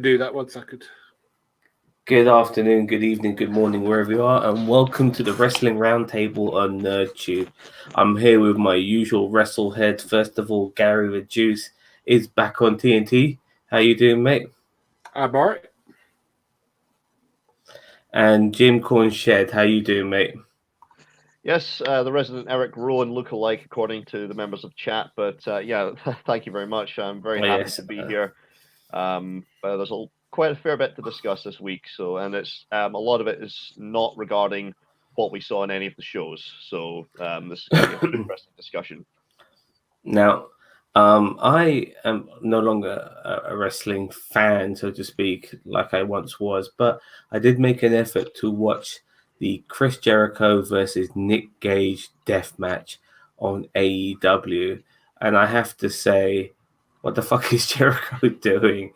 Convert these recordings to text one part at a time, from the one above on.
Do that 1 second. Good afternoon, good evening, good morning, wherever you are, and welcome to the Wrestling Roundtable on NerdTube. I'm here with my usual wrestle head. First of all, Gary the Juice is back on TNT. How you doing, mate? I'm all right. And Jim Cornshed, how you doing, mate? Yes, the resident Eric Rowan lookalike, according to the members of chat. But thank you very much. I'm very happy to be here. There's quite a fair bit to discuss this week, and it's a lot of it is not regarding what we saw in any of the shows. So this is going to be an interesting discussion. Now, I am no longer a wrestling fan, so to speak, like I once was, but I did make an effort to watch the Chris Jericho versus Nick Gage death match on AEW, and I have to say, what the fuck is Jericho doing?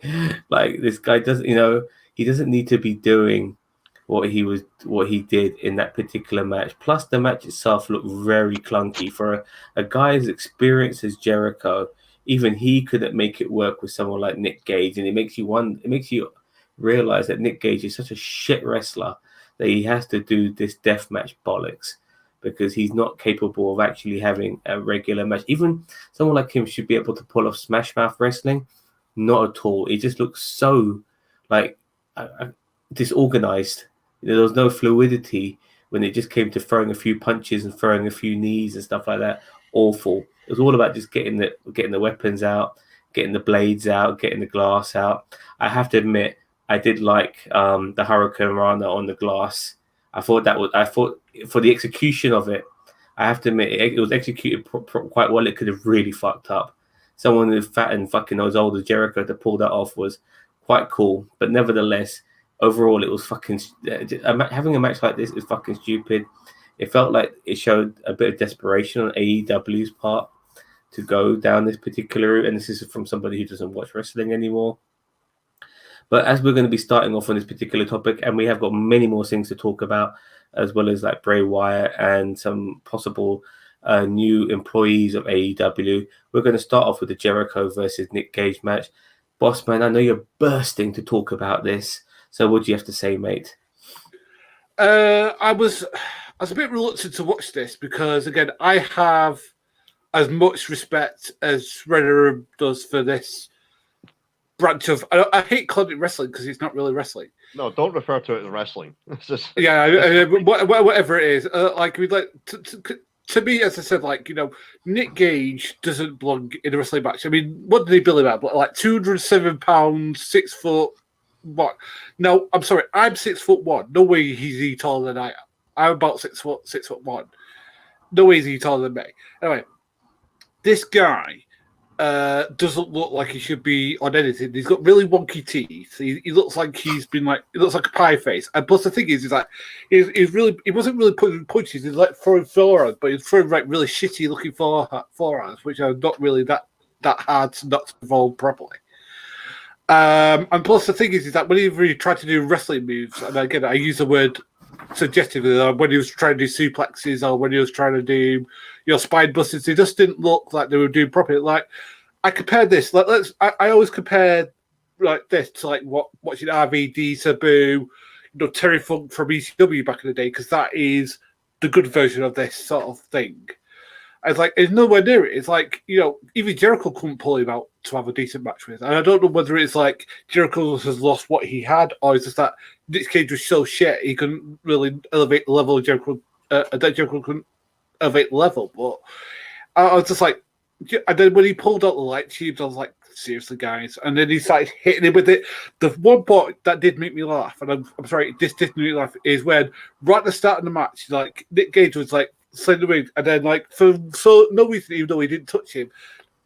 Like, this guy doesn't, he doesn't need to be doing what he did in that particular match. Plus, the match itself looked very clunky for a guy as experienced as Jericho. Even he couldn't make it work with someone like Nick Gage, and it makes you realize that Nick Gage is such a shit wrestler that he has to do this deathmatch bollocks because he's not capable of actually having a regular match. Even someone like him should be able to pull off Smash Mouth wrestling. Not at all. It just looks so like disorganized. There was no fluidity when it just came to throwing a few punches and throwing a few knees and stuff like that. Awful. It was all about just getting the weapons out, getting the blades out, getting the glass out. I have to admit, I did like the Hurricane Rana on the glass. I thought for the execution of it, I have to admit it was executed quite well. It could have really fucked up. Someone as fat and fucking as old as Jericho to pull that off was quite cool, but nevertheless, overall, it was fucking having a match like this is fucking stupid. It felt like it showed a bit of desperation on AEW's part to go down this particular route, and this is from somebody who doesn't watch wrestling anymore. But as we're going to be starting off on this particular topic, and we have got many more things to talk about, as well as like Bray Wyatt and some possible new employees of AEW, we're going to start off with the Jericho versus Nick Gage match. Boss man, I know you're bursting to talk about this. So what do you have to say, mate? I was a bit reluctant to watch this because, again, I have as much respect as Renner does for this branch of... I hate calling it wrestling because it's not really wrestling. No, don't refer to it as wrestling. It's just... Yeah, whatever it is. To me, as I said, Nick Gage doesn't belong in a wrestling match. I mean, what did he bill him at? Like 207 pounds, 6 foot... What? No, I'm sorry. I'm 6'1". No way he's any taller than I am. I'm about 6'1". No way is he taller than me. Anyway, this guy doesn't look like he should be on anything. He's got really wonky teeth. He looks like he looks like a pie face. And plus, the thing is like he wasn't really putting punches. He's like throwing forearms, but he's throwing like really shitty looking forearms, which are not really that hard to not evolve properly. And plus, the thing is that whenever he tried to do wrestling moves, and again, I use the word suggestively, when he was trying to do suplexes or when he was trying to do spine busters, they just didn't look like they were doing properly. Like, I compared this, I always compare like this to like watching RVD, Sabu, Terry Funk from ECW back in the day, because that is the good version of this sort of thing. It's nowhere near it. It's like, even Jericho couldn't pull him out to have a decent match with. And I don't know whether it's like Jericho has lost what he had, or it's just that Nick Gage was so shit he couldn't really elevate the level of Jericho. That Jericho couldn't elevate the level. But I was just like, and then when he pulled out the light tubes, I was like, seriously, guys. And then he started hitting him with it. The one part that did make me laugh, and I'm sorry, this did make me laugh, is when right at the start of the match, like Nick Gage was like, slid the ring, and then for no reason, even though he didn't touch him,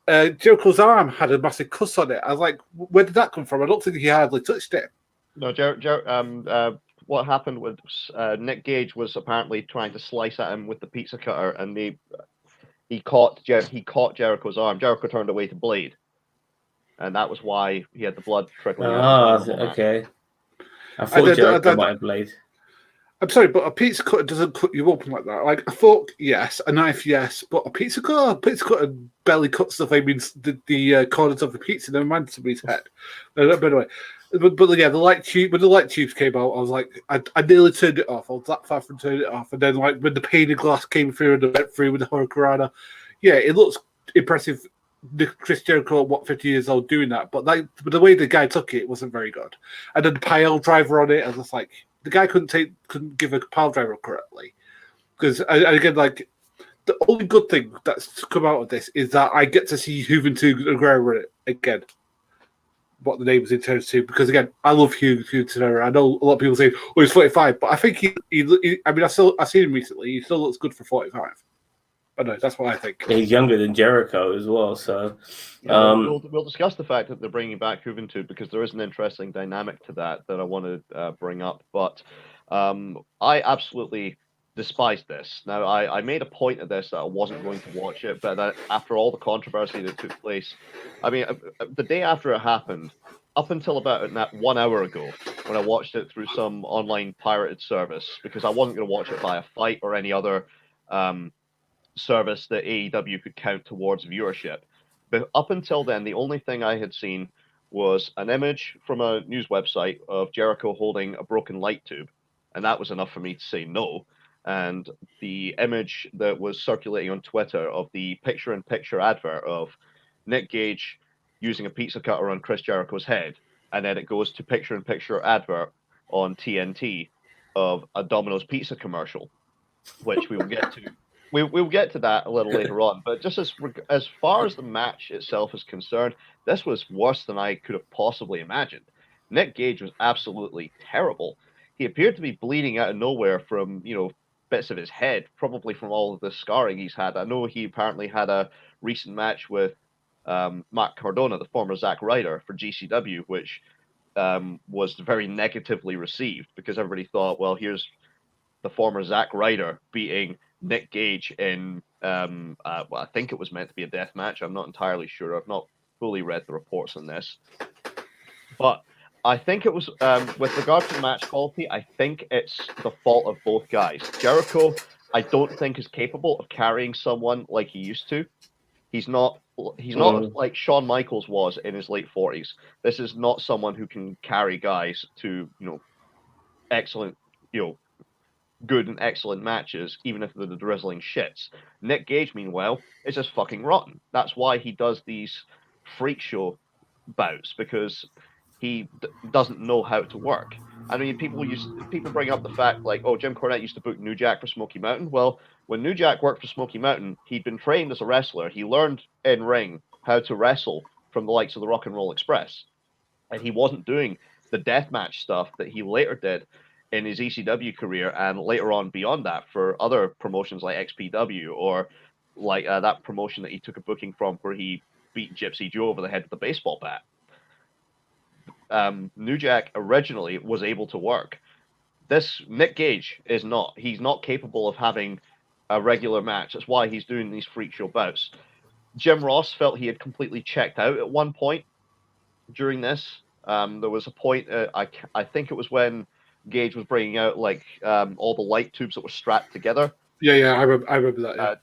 Jericho's arm had a massive cuss on it. I was like, where did that come from? I don't think he hardly touched it. No, what happened was Nick Gage was apparently trying to slice at him with the pizza cutter, and he caught Jericho's arm. Jericho turned away to bleed, and that was why he had the blood trickling out. Okay. I thought Jericho might have blade. I'm sorry, but a pizza cutter doesn't cut you open like that. Like a fork, yes. A knife, yes. But a pizza cutter barely cuts the corners of the pizza. Never mind somebody's head. By the way, But yeah, the light tube when the light tubes came out, I was like, I nearly turned it off. I was that far from turning it off, and then like when the pane of glass came through and it went through with the Hurricanrana, yeah, it looks impressive. Chris Jericho, what 50 years old, doing that, but the way the guy took it wasn't very good. And then the pile driver on it, I was just like, the guy couldn't give a pile driver correctly. Because again, like the only good thing that's come out of this is that I get to see Juventud Guerrero in it again. What the name was in terms to, because again, I love Juventud Guerrero. I know a lot of people say, "Oh, he's 45," but I think he I mean, I've seen him recently. He still looks good for 45. I know that's what I think. He's younger than Jericho as well, so we'll discuss the fact that they're bringing back Juventud because there is an interesting dynamic to that I want to bring up. But I absolutely despise this. Now, I made a point of this that I wasn't going to watch it, but that after all the controversy that took place, I mean, the day after it happened, up until about 1 hour ago, when I watched it through some online pirated service, because I wasn't going to watch it via Fight or any other service that AEW could count towards viewership. But up until then, the only thing I had seen was an image from a news website of Jericho holding a broken light tube, and that was enough for me to say no. And the image that was circulating on Twitter of the picture-in-picture advert of Nick Gage using a pizza cutter on Chris Jericho's head, and then it goes to picture-in-picture advert on TNT of a Domino's pizza commercial, which we will get to. We'll get to that a little later on, but just as far as the match itself is concerned, this was worse than I could have possibly imagined. Nick Gage was absolutely terrible. He appeared to be bleeding out of nowhere from, bits of his head, probably from all of the scarring he's had. I know he apparently had a recent match with Matt Cardona, the former Zack Ryder, for GCW, which was very negatively received because everybody thought, well, here's the former Zack Ryder beating Nick Gage in, I think it was meant to be a death match. I'm not entirely sure. I've not fully read the reports on this. But I think it was, with regard to match quality, I think it's the fault of both guys. Jericho, I don't think is capable of carrying someone like he used to. He's not like Shawn Michaels was in his late 40s. This is not someone who can carry guys to, excellent, good and excellent matches, even if they're the drizzling shits. Nick Gage, meanwhile, is just fucking rotten. That's why he does these freak show bouts, because he doesn't know how to work. I mean, people bring up the fact like, oh, Jim Cornette used to book New Jack for Smoky Mountain. Well, when New Jack worked for Smoky Mountain, he'd been trained as a wrestler. He learned in ring how to wrestle from the likes of the Rock and Roll Express, and he wasn't doing the deathmatch stuff that he later did in his ECW career, and later on beyond that for other promotions like XPW or like that promotion that he took a booking from where he beat Gypsy Joe over the head with a baseball bat. New Jack originally was able to work. This Nick Gage is not. He's not capable of having a regular match. That's why he's doing these freak show bouts. Jim Ross felt he had completely checked out at one point during this. There was a point, I think it was when Gage was bringing out like all the light tubes that were strapped together. Yeah, I remember that. Yeah.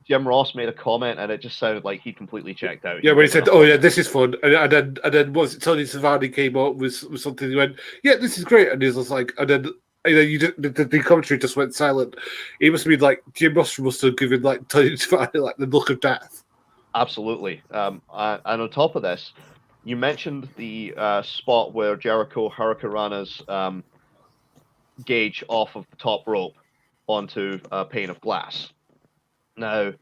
Jim Ross made a comment, and it just sounded like he completely checked out. Yeah, when he said, "Oh yeah, this is fun," and then was it Tony Schiavone came up with something? He went, "Yeah, this is great," and he was like, and then the commentary just went silent. It must be like Jim Ross must have given like Tony Schiavone like the look of death. Absolutely, and on top of this, you mentioned the spot where Jericho Hurricanrana's Gage off of the top rope onto a pane of glass. Now,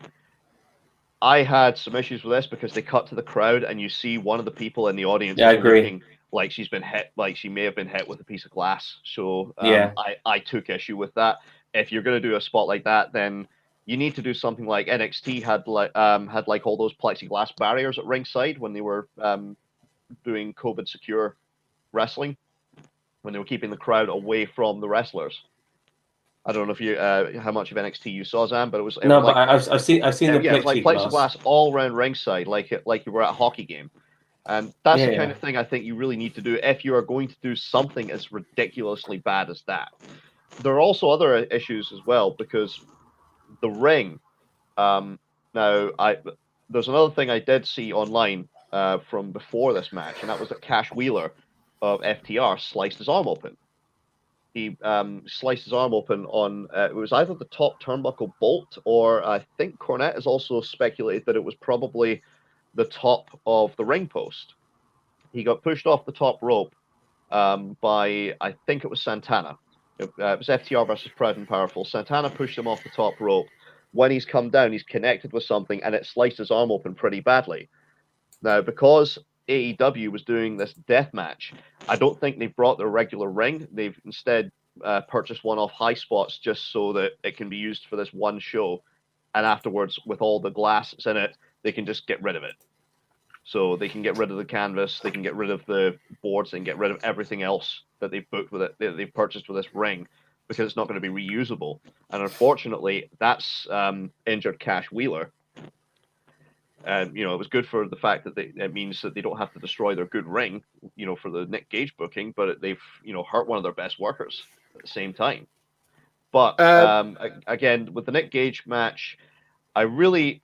I had some issues with this because they cut to the crowd and you see one of the people in the audience looking like she's been hit, like she may have been hit with a piece of glass. So I took issue with that. If you're going to do a spot like that, then you need to do something like NXT had like all those plexiglass barriers at ringside when they were doing COVID secure wrestling, when they were keeping the crowd away from the wrestlers. I don't know if you how much of NXT you saw, Zam, but it was no. Like, but I've seen the plexiglass. Like plexiglass all around ringside, like you were at a hockey game, and that's the kind of thing I think you really need to do if you are going to do something as ridiculously bad as that. There are also other issues as well because the ring. There's another thing I did see online from before this match, and that was that Cash Wheeler of FTR sliced his arm open. He sliced his arm open on, it was either the top turnbuckle bolt, or I think Cornette has also speculated that it was probably the top of the ring post. He got pushed off the top rope by, I think it was Santana. It was FTR versus Proud and Powerful. Santana pushed him off the top rope. When he's come down, he's connected with something, and it sliced his arm open pretty badly. Now, because AEW was doing this death match, I don't think they've brought their regular ring. They've instead purchased one off High Spots just so that it can be used for this one show. And afterwards, with all the glass that's in it, they can just get rid of it. So they can get rid of the canvas, they can get rid of the boards, they can get rid of everything else that they've booked with it, that they've purchased with this ring, because it's not going to be reusable. And unfortunately, that's injured Cash Wheeler. And, it was good for the fact that it means that they don't have to destroy their good ring, for the Nick Gage booking, but they've, hurt one of their best workers at the same time. But again, with the Nick Gage match, I really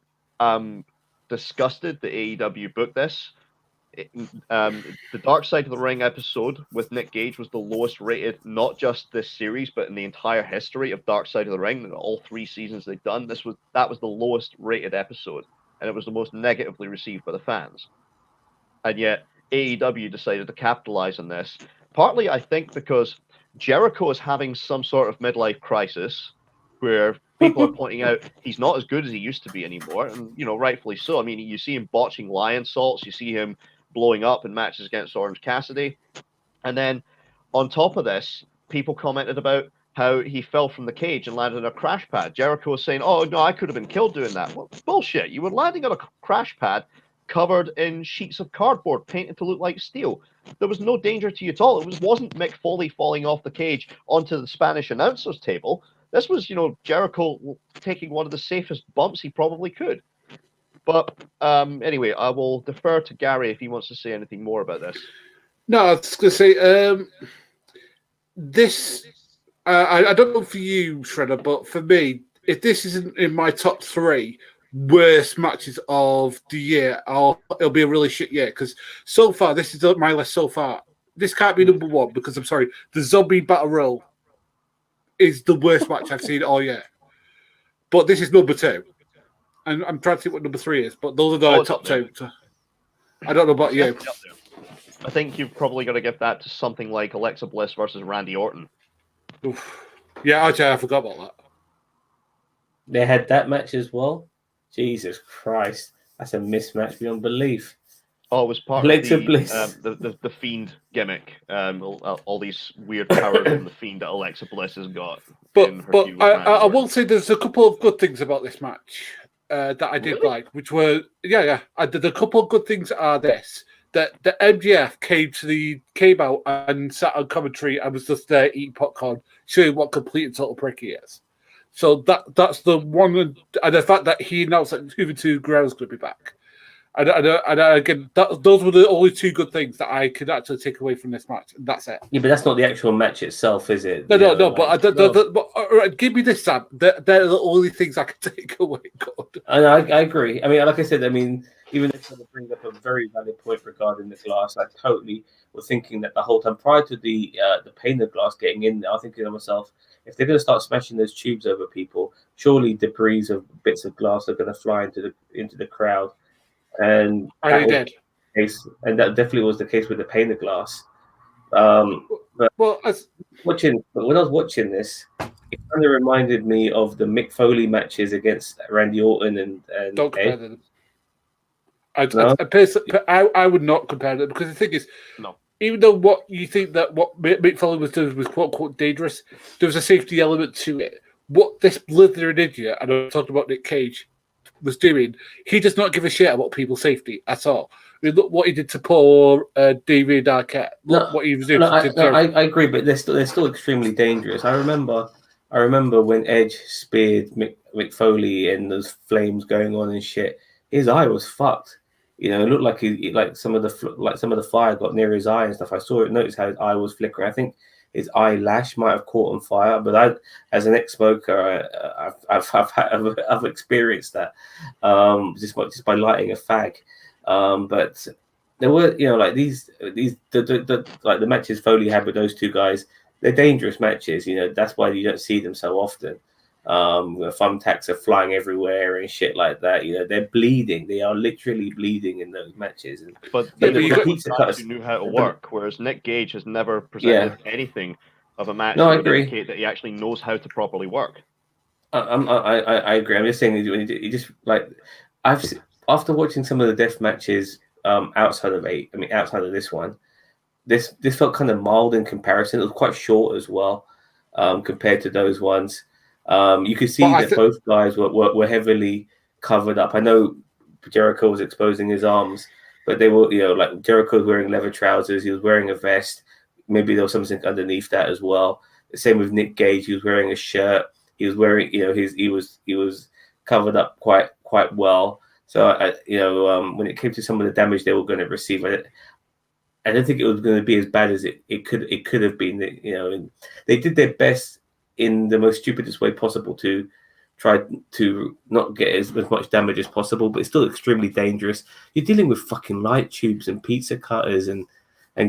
disgusted that AEW booked this. The Dark Side of the Ring episode with Nick Gage was the lowest rated, not just this series, but in the entire history of Dark Side of the Ring. All 3 seasons they've done, that was the lowest rated episode, and it was the most negatively received by the fans. And yet AEW decided to capitalize on this, partly I think because Jericho is having some sort of midlife crisis where people are pointing out he's not as good as he used to be anymore, and rightfully so. I mean, you see him botching lion salts, you see him blowing up in matches against Orange Cassidy, and then on top of this, people commented about how he fell from the cage and landed on a crash pad. Jericho was saying, "Oh no, I could have been killed doing that." Well, bullshit! You were landing on a crash pad covered in sheets of cardboard painted to look like steel. There was no danger to you at all. It wasn't Mick Foley falling off the cage onto the Spanish announcer's table. This was, Jericho taking one of the safest bumps he probably could. But anyway, I will defer to Gary if he wants to say anything more about this. No, I was going to say, this, I don't know for you, Shredder, but for me, if this isn't in my top 3 worst matches of the year, it'll be a really shit year, because so far, this is my list so far. This can't be number 1, because I'm sorry, the Zombie Battle Royal is the worst match I've seen all year. But this is number 2. And I'm trying to think what number 3 is, but those are the top 2. I don't know about you. I think you've probably got to give that to something like Alexa Bliss versus Randy Orton. Oof. Yeah, actually, I forgot about that. They had that match as well? Jesus Christ. That's a mismatch beyond belief. Oh, it was part Alexa of Bliss. The Fiend gimmick. All these weird powers from the Fiend that Alexa Bliss has got. But I will say there's a couple of good things about this match that I did like, which were, the couple of good things are this. That the MJF came out and sat on commentary and was just there eating popcorn, showing what complete and total prick he is. So that's the one, and the fact that he announced that Juventud Guerrero's going to be back. And again, those were the only 2 good things that I could actually take away from this match. And that's it. Yeah, but that's not the actual match itself, is it? No. But give me this, Sam. They're the only things I can take away. God. I agree. I mean, like I said, even if someone brings up a very valid point regarding the glass, I totally was thinking that the whole time prior to the pane of glass getting in there, I was thinking to myself, if they're going to start smashing those tubes over people, surely debris of bits of glass are going to fly into the crowd. And that definitely was the case with the pane of glass. But when I was watching this, it kind of reminded me of the Mick Foley matches against Randy Orton and don't compare them. I would not compare them, because the thing is, even though what you think that what Mick Foley was doing was quote unquote dangerous, there was a safety element to it. What this blithering idiot, and I'm talking about Nick Cage, was doing, he does not give a shit about people's safety at all. I mean, look what he did to poor David Arquette. Look what he was doing. I agree, but they're still extremely dangerous. I remember when Edge speared Mick Foley and those flames going on and shit. His eye was fucked. It looked like some of the fire got near his eye and stuff. I noticed how his eye was flickering. I think his eyelash might have caught on fire, but as an ex-smoker, I've experienced that just by lighting a fag. But there were, like these like the matches Foley had with those two guys. They're dangerous matches. That's why you don't see them so often. Thumbtacks are flying everywhere and shit like that. They're bleeding. They are literally bleeding in those matches. But the pizza cutters who knew how to work, whereas Nick Gage has never presented anything of a match that would would indicate that he actually knows how to properly work. I agree. I'm just saying you just like after watching some of the death matches outside of this one, this felt kind of mild in comparison. It was quite short as well compared to those ones. You could see that both guys were heavily covered up. I know Jericho was exposing his arms, but they were, like Jericho was wearing leather trousers. He was wearing a vest. Maybe there was something underneath that as well. The same with Nick Gage. He was wearing a shirt. He was wearing, he was covered up quite well. So when it came to some of the damage they were going to receive, I don't think it was going to be as bad as it could have been. And they did their best in the most stupidest way possible to try to not get as much damage as possible, but it's still extremely dangerous. You're dealing with fucking light tubes and pizza cutters and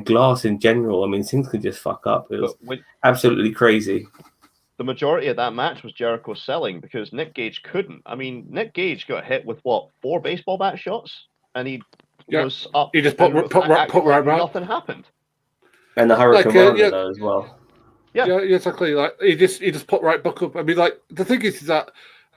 glass in general. I mean, things can just fuck up. It was absolutely crazy. The majority of that match was Jericho selling because Nick Gage couldn't. I mean, Nick Gage got hit with 4 baseball bat shots, and he was up. He just put right back. Nothing happened. And the Hurricane Rana as well. Yeah, exactly. Like he just put right back up. I mean, like the thing is that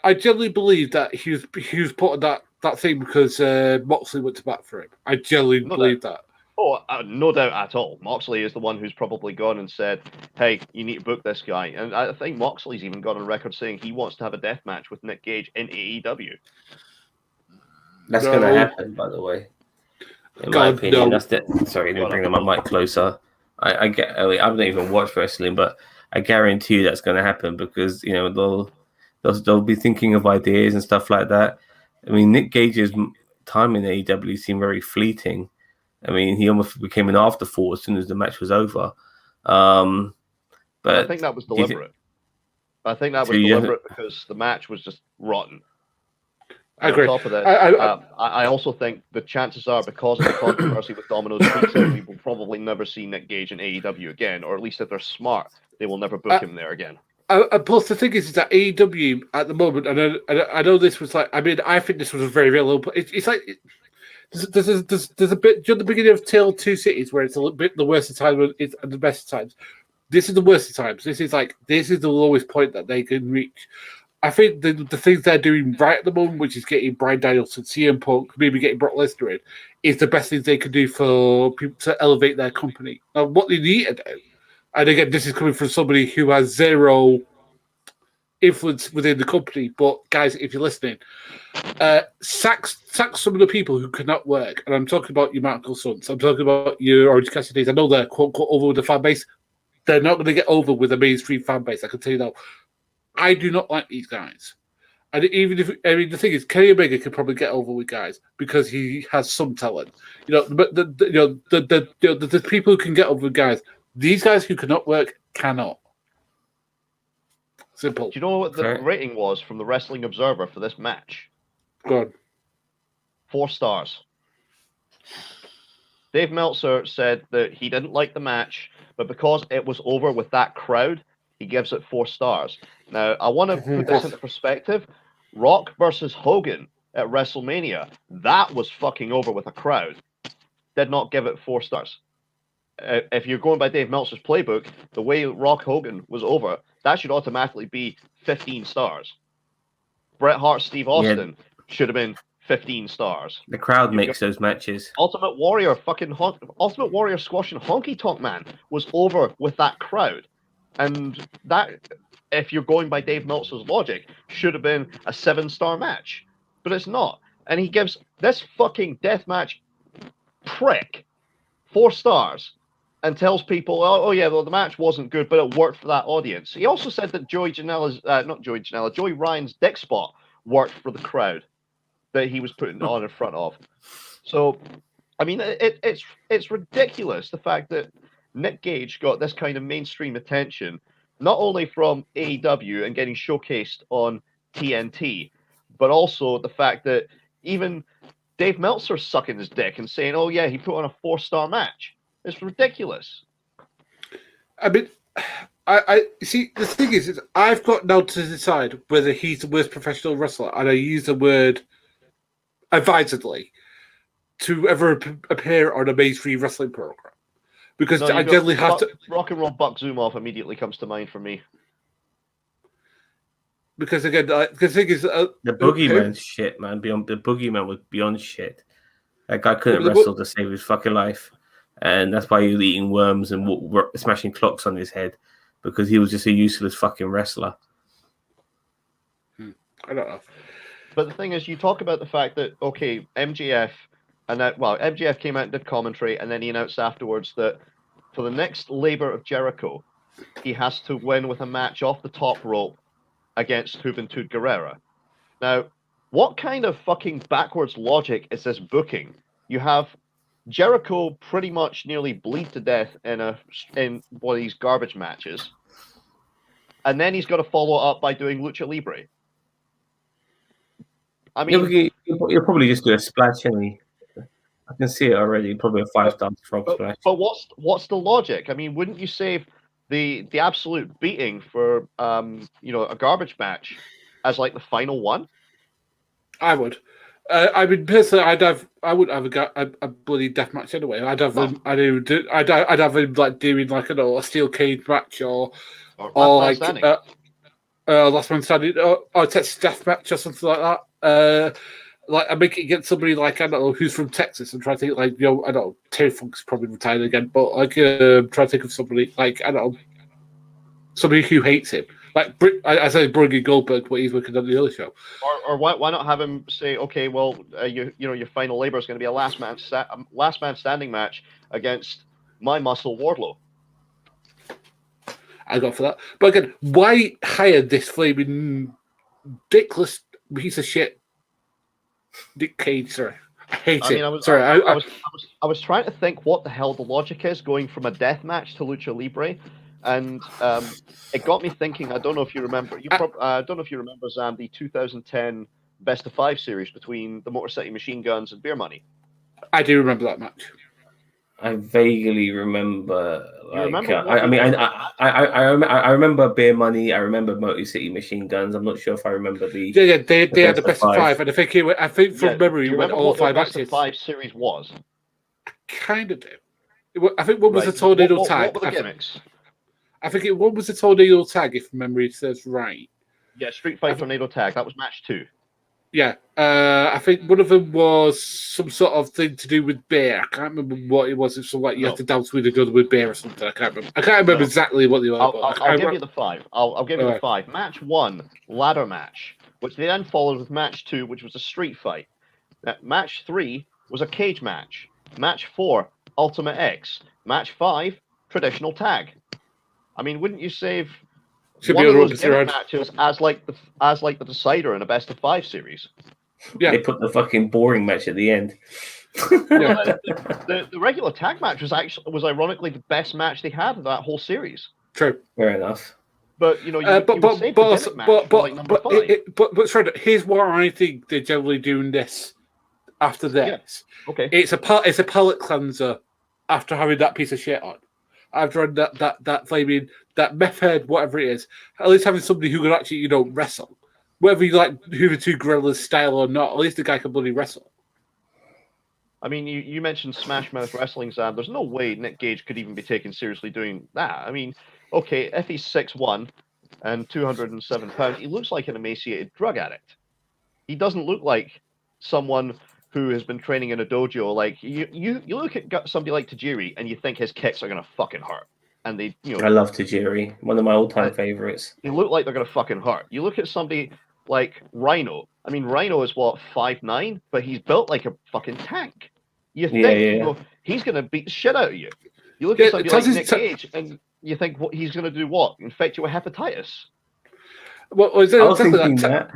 I generally believe that he was put on that thing because Moxley went to bat for him. I generally believe that. Oh, no doubt at all. Moxley is the one who's probably gone and said, "Hey, you need to book this guy." And I think Moxley's even gone on record saying he wants to have a death match with Nick Gage in AEW. That's going to happen, by the way. In my opinion, that's it. Sorry, let me bring my mic closer. I haven't even watched wrestling, but I guarantee you that's going to happen because they'll be thinking of ideas and stuff like that. I mean, Nick Gage's time in AEW seemed very fleeting. I mean, he almost became an afterthought as soon as the match was over. But I think that was deliberate. I think that was deliberate because the match was just rotten. I agree. On top of that, I also think the chances are because of the controversy with Domino's Pizza, we will probably never see Nick Gage in AEW again, or at least if they're smart, they will never book him there again. Plus, the thing is that AEW at the moment, and I know this was like, I mean, I think this was a very, very low. It's like there's a bit during the beginning of Tale of Two Cities where it's a little bit the worst of times and the best of times. This is the worst of times. This is the lowest point that they can reach. I think the things they're doing right at the moment, which is getting Bryan Danielson, CM Punk, maybe getting Brock Lesnar in, is the best thing they can do for people to elevate their company. Now, what they need to do, and again, this is coming from somebody who has zero influence within the company, but guys, if you're listening, sack some of the people who cannot work. And I'm talking about your Michael Sons. I'm talking about your Orange Cassidy's. I know they're quote-unquote over with the fan base. They're not going to get over with a mainstream fan base, I can tell you now. I do not like these guys. And even if, I mean, the thing is, Kenny Omega can probably get over with guys because he has some talent. But the people who can get over with guys, these guys who cannot work cannot. Simple. Do you know what the rating was from the Wrestling Observer for this match? Go on. 4 stars. Dave Meltzer said that he didn't like the match, but because it was over with that crowd, he gives it 4 stars. Now, I want to put this into perspective. Rock versus Hogan at WrestleMania, that was fucking over with a crowd. Did not give it 4 stars. If you're going by Dave Meltzer's playbook, the way Rock Hogan was over, that should automatically be 15 stars. Bret Hart, Steve Austin should have been 15 stars. The crowd makes those matches. Ultimate Warrior squashing Honky Tonk Man was over with that crowd. And that, if you're going by Dave Meltzer's logic, should have been a 7-star match. But it's not. And he gives this fucking deathmatch prick 4 stars and tells people, oh yeah, well, the match wasn't good, but it worked for that audience. He also said that Joey Ryan's dick spot worked for the crowd that he was putting on in front of. So, I mean, it's ridiculous, the fact that Nick Gage got this kind of mainstream attention, not only from AEW and getting showcased on TNT, but also the fact that even Dave Meltzer sucking his dick and saying, "Oh yeah, he put on a 4-star match." It's ridiculous. I mean, I see. The thing is I've got now to decide whether he's the worst professional wrestler, and I use the word advisedly, to ever appear on a mainstream wrestling program, because I generally have to. Rock and Roll Buck Zumhofe immediately comes to mind for me. Because again, the thing is, the Boogeyman's shit, man. The Boogeyman was beyond shit. That guy couldn't wrestle to save his fucking life, and that's why he was eating worms and smashing clocks on his head, because he was just a useless fucking wrestler. I don't know. But the thing is, you talk about the fact that MJF, MJF came out and did commentary, and then he announced afterwards that for the next Labor of Jericho, he has to win with a match off the top rope against Juventud Guerrera. Now, what kind of fucking backwards logic is this booking? You have Jericho pretty much nearly bleed to death in one of these garbage matches, and then he's got to follow up by doing Lucha Libre. I mean, you'll probably just do a splash, anyway. I can see it already. Probably a 5-star frog splash. But what's the logic? I mean, wouldn't you save the absolute beating for a garbage match as like the final one? I would. I mean, personally, I wouldn't have a bloody death match anyway. I'd have him like doing like a steel cage match or last man standing. Last man standing or Texas death match or something like that. Like I make it against somebody like I don't know who's from Texas and try to think like I don't know, Terry Funk's probably retired again, but like try to think of somebody like I don't know, somebody who hates him. Like I say, Bruggy Goldberg, but he's working on the other show. Or why not have him say, okay, well, your final labor is going to be a last man standing match against my muscle Wardlow. I go for that. But again, why hire this flaming dickless piece of shit, Nick Cage? Sorry, I hate it. I was trying to think what the hell the logic is going from a death match to Lucha Libre. And it got me thinking. I don't know if you remember. I don't know if you remember, Zam, the 2010 Best of 5 series between the Motor City Machine Guns and Beer Money. I do remember that match. I vaguely remember. I remember Beer Money. I remember Motor City Machine Guns. I'm not sure if I remember the. Yeah. They had the Best of 5, and I think from memory, you went all 5 matches. Best of 5 series was. Kind of do. I think one was a tornado tag. What were the gimmicks? I think one was a tornado tag, if memory serves right. Yeah, Street Fight Tornado Tag. That was match 2. Yeah, I think one of them was some sort of thing to do with beer. I can't remember what it was. It's like you had to dance with a gun with beer or something. I can't remember exactly what they were. I'll give you the 5. I'll give you the 5. Match 1, ladder match, which they then followed with match 2, which was a street fight. Match 3 was a cage match. Match 4, Ultimate X. Match 5, traditional tag. I mean, wouldn't you save one of those matches as like the decider in a best of 5 series? Yeah, they put the fucking boring match at the end. The regular tag match was ironically the best match they had of that whole series. True, fair enough. But here's why I think they're generally doing this after this. Yeah. Okay, it's a palate cleanser after having that piece of shit on. After that flaming, that meth head, whatever it is, at least having somebody who can actually, wrestle. Whether you like Juventud Guerrella's style or not, at least the guy can bloody wrestle. I mean, you mentioned Smash Mouth Wrestling, Zam. There's no way Nick Gage could even be taken seriously doing that. I mean, okay, if he's 6'1" and 207 pounds, he looks like an emaciated drug addict. He doesn't look like someone who has been training in a dojo. Like you look at somebody like Tajiri and you think his kicks are gonna fucking hurt, and they, I love Tajiri, one of my all-time favorites. They look like they're gonna fucking hurt. You look at somebody like Rhino. I mean, Rhino is 5'9", but he's built like a fucking tank. You think he's gonna beat the shit out of you. You look at somebody like Nick Gage and you think he's gonna do what? Infect you with hepatitis? Well, I was thinking that.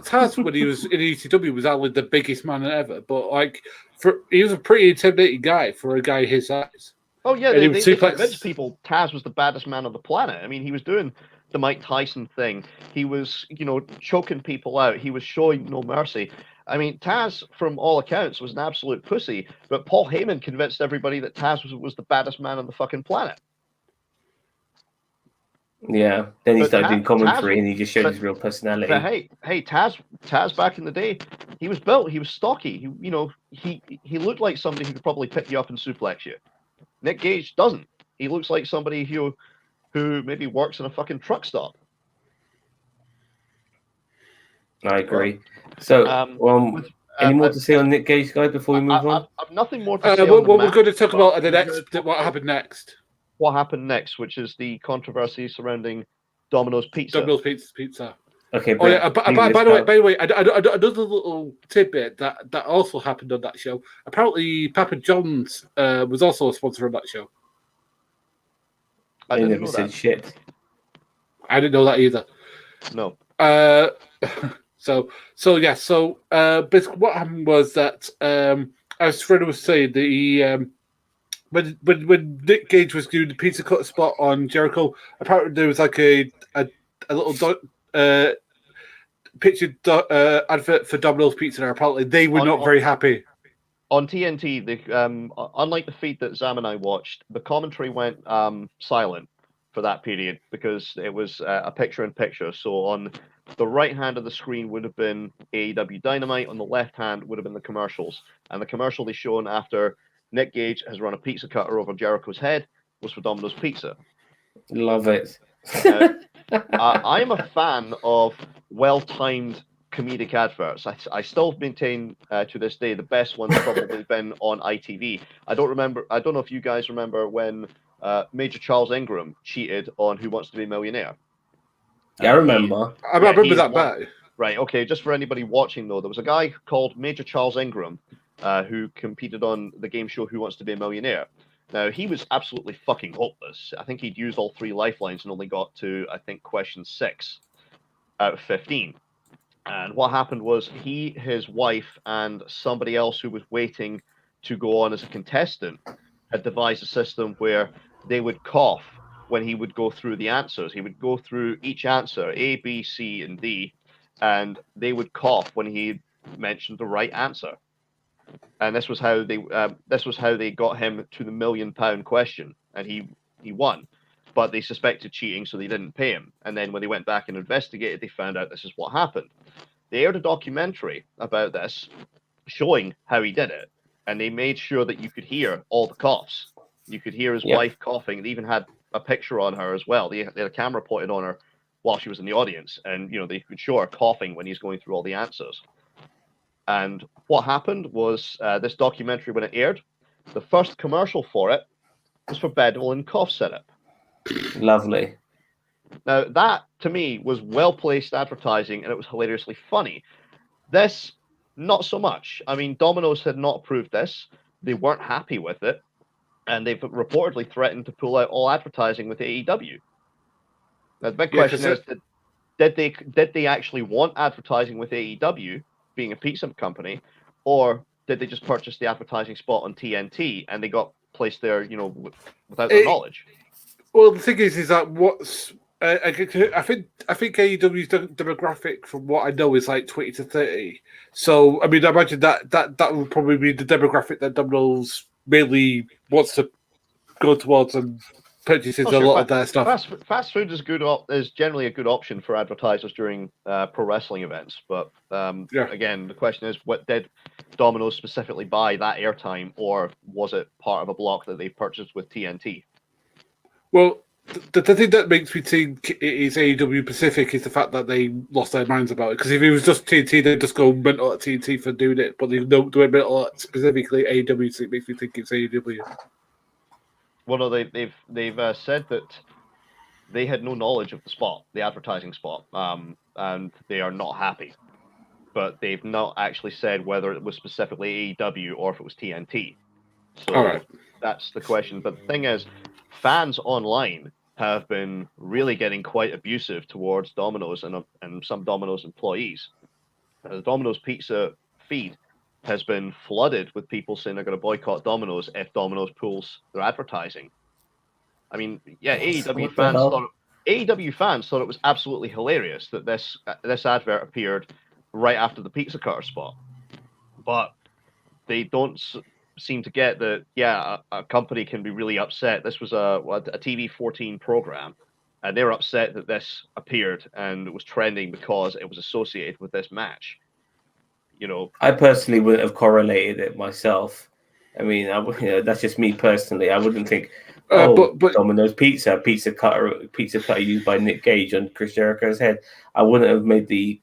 Taz, when he was in ECW, was only the biggest man ever. But he was a pretty intimidating guy for a guy his size. Oh yeah, they convinced people Taz was the baddest man on the planet. I mean, he was doing the Mike Tyson thing. He was, choking people out. He was showing no mercy. I mean, Taz, from all accounts, was an absolute pussy, but Paul Heyman convinced everybody that Taz was the baddest man on the fucking planet. Yeah, then he But started doing commentary Taz, and he just showed his real personality. But hey, Taz back in the day, he was built, he was stocky. He looked like somebody who could probably pick you up and suplex you. Nick Gage doesn't. He looks like somebody who maybe works in a fucking truck stop. I agree. So, any more to say on Nick Gage, guys, before we move on? I've nothing more to say. We're going to talk about what happened next. What happened next, which is the controversy surrounding Domino's Pizza. Domino's Pizza. Okay. By the way, another little tidbit that also happened on that show. Apparently, Papa John's was also a sponsor of that show. I didn't know that. Shit. I didn't know that either. No. So basically, what happened was that as Fredo was saying, when Nick Gage was doing the pizza cut spot on Jericho, apparently there was like a little pictured advert for Domino's Pizza there. Apparently they were not very happy. On TNT, unlike the feed that Zam and I watched, the commentary went silent for that period because it was a picture-in-picture. So on the right hand of the screen would have been AEW Dynamite. On the left hand would have been the commercials. And the commercial they shown after Nick Gage has run a pizza cutter over Jericho's head was for Domino's Pizza. Love it. I'm a fan of well-timed comedic adverts. I still maintain to this day the best one's probably been on ITV. I don't know if you guys remember when Major Charles Ingram cheated on Who Wants to Be a Millionaire. Yeah, I remember. I remember that bad. Right, okay, just for anybody watching though, there was a guy called Major Charles Ingram who competed on the game show Who Wants to Be a Millionaire. Now, he was absolutely fucking hopeless. I think he'd used all 3 lifelines and only got to, I think, question 6 out of 15. And what happened was his wife, and somebody else who was waiting to go on as a contestant had devised a system where they would cough when he would go through the answers. He would go through each answer, A, B, C, and D, and they would cough when he mentioned the right answer. And this was how they got him to the £1 million question, and he won. But they suspected cheating, so they didn't pay him. And then when they went back and investigated, they found out this is what happened. They aired a documentary about this, showing how he did it, and they made sure that you could hear all the coughs. You could hear his wife coughing. They even had a picture on her as well. They had a camera pointed on her while she was in the audience, and they could show her coughing when he's going through all the answers. And what happened was this documentary, when it aired, the first commercial for it was for Bedwell and Cough Syrup. Lovely. Now, that, to me, was well-placed advertising, and it was hilariously funny. This, not so much. I mean, Domino's had not approved this. They weren't happy with it, and they've reportedly threatened to pull out all advertising with AEW. Now, the big question is, did they actually want advertising with AEW, being a pizza company, or did they just purchase the advertising spot on TNT and they got placed there, without their knowledge? Well, the thing is that what's I think AEW's demographic, from what I know, is like 20 to 30. So I mean, I imagine that would probably be the demographic that Domino's mainly wants to go towards and purchases a lot of their stuff. Fast food is generally a good option for advertisers during pro wrestling events. But again, the question is, what did Domino's specifically buy that airtime, or was it part of a block that they purchased with TNT? Well, the thing that makes me think it is AEW Pacific is the fact that they lost their minds about it. Because if it was just TNT, they'd just go mental at TNT for doing it. But they don't do it mental at specifically AEW, so it makes me think it's AEW. Well, no, they've said that they had no knowledge of the spot, the advertising spot, and they are not happy. But they've not actually said whether it was specifically AEW or if it was TNT. So that's the question. But the thing is, fans online have been really getting quite abusive towards Domino's and some Domino's employees. The Domino's Pizza feed has been flooded with people saying they're going to boycott Domino's if Domino's pulls their advertising. I mean, yeah, AEW fans AEW fans thought it was absolutely hilarious that this advert appeared right after the Pizza Cutter spot, but they don't seem to get that. Yeah, a company can be really upset. This was a TV 14 program, and they're upset that this appeared and it was trending because it was associated with this match. You know, I personally wouldn't have correlated it myself. I mean, that's just me personally. I wouldn't think, but Domino's pizza cutter used by Nick Gage on Chris Jericho's head. I wouldn't have made the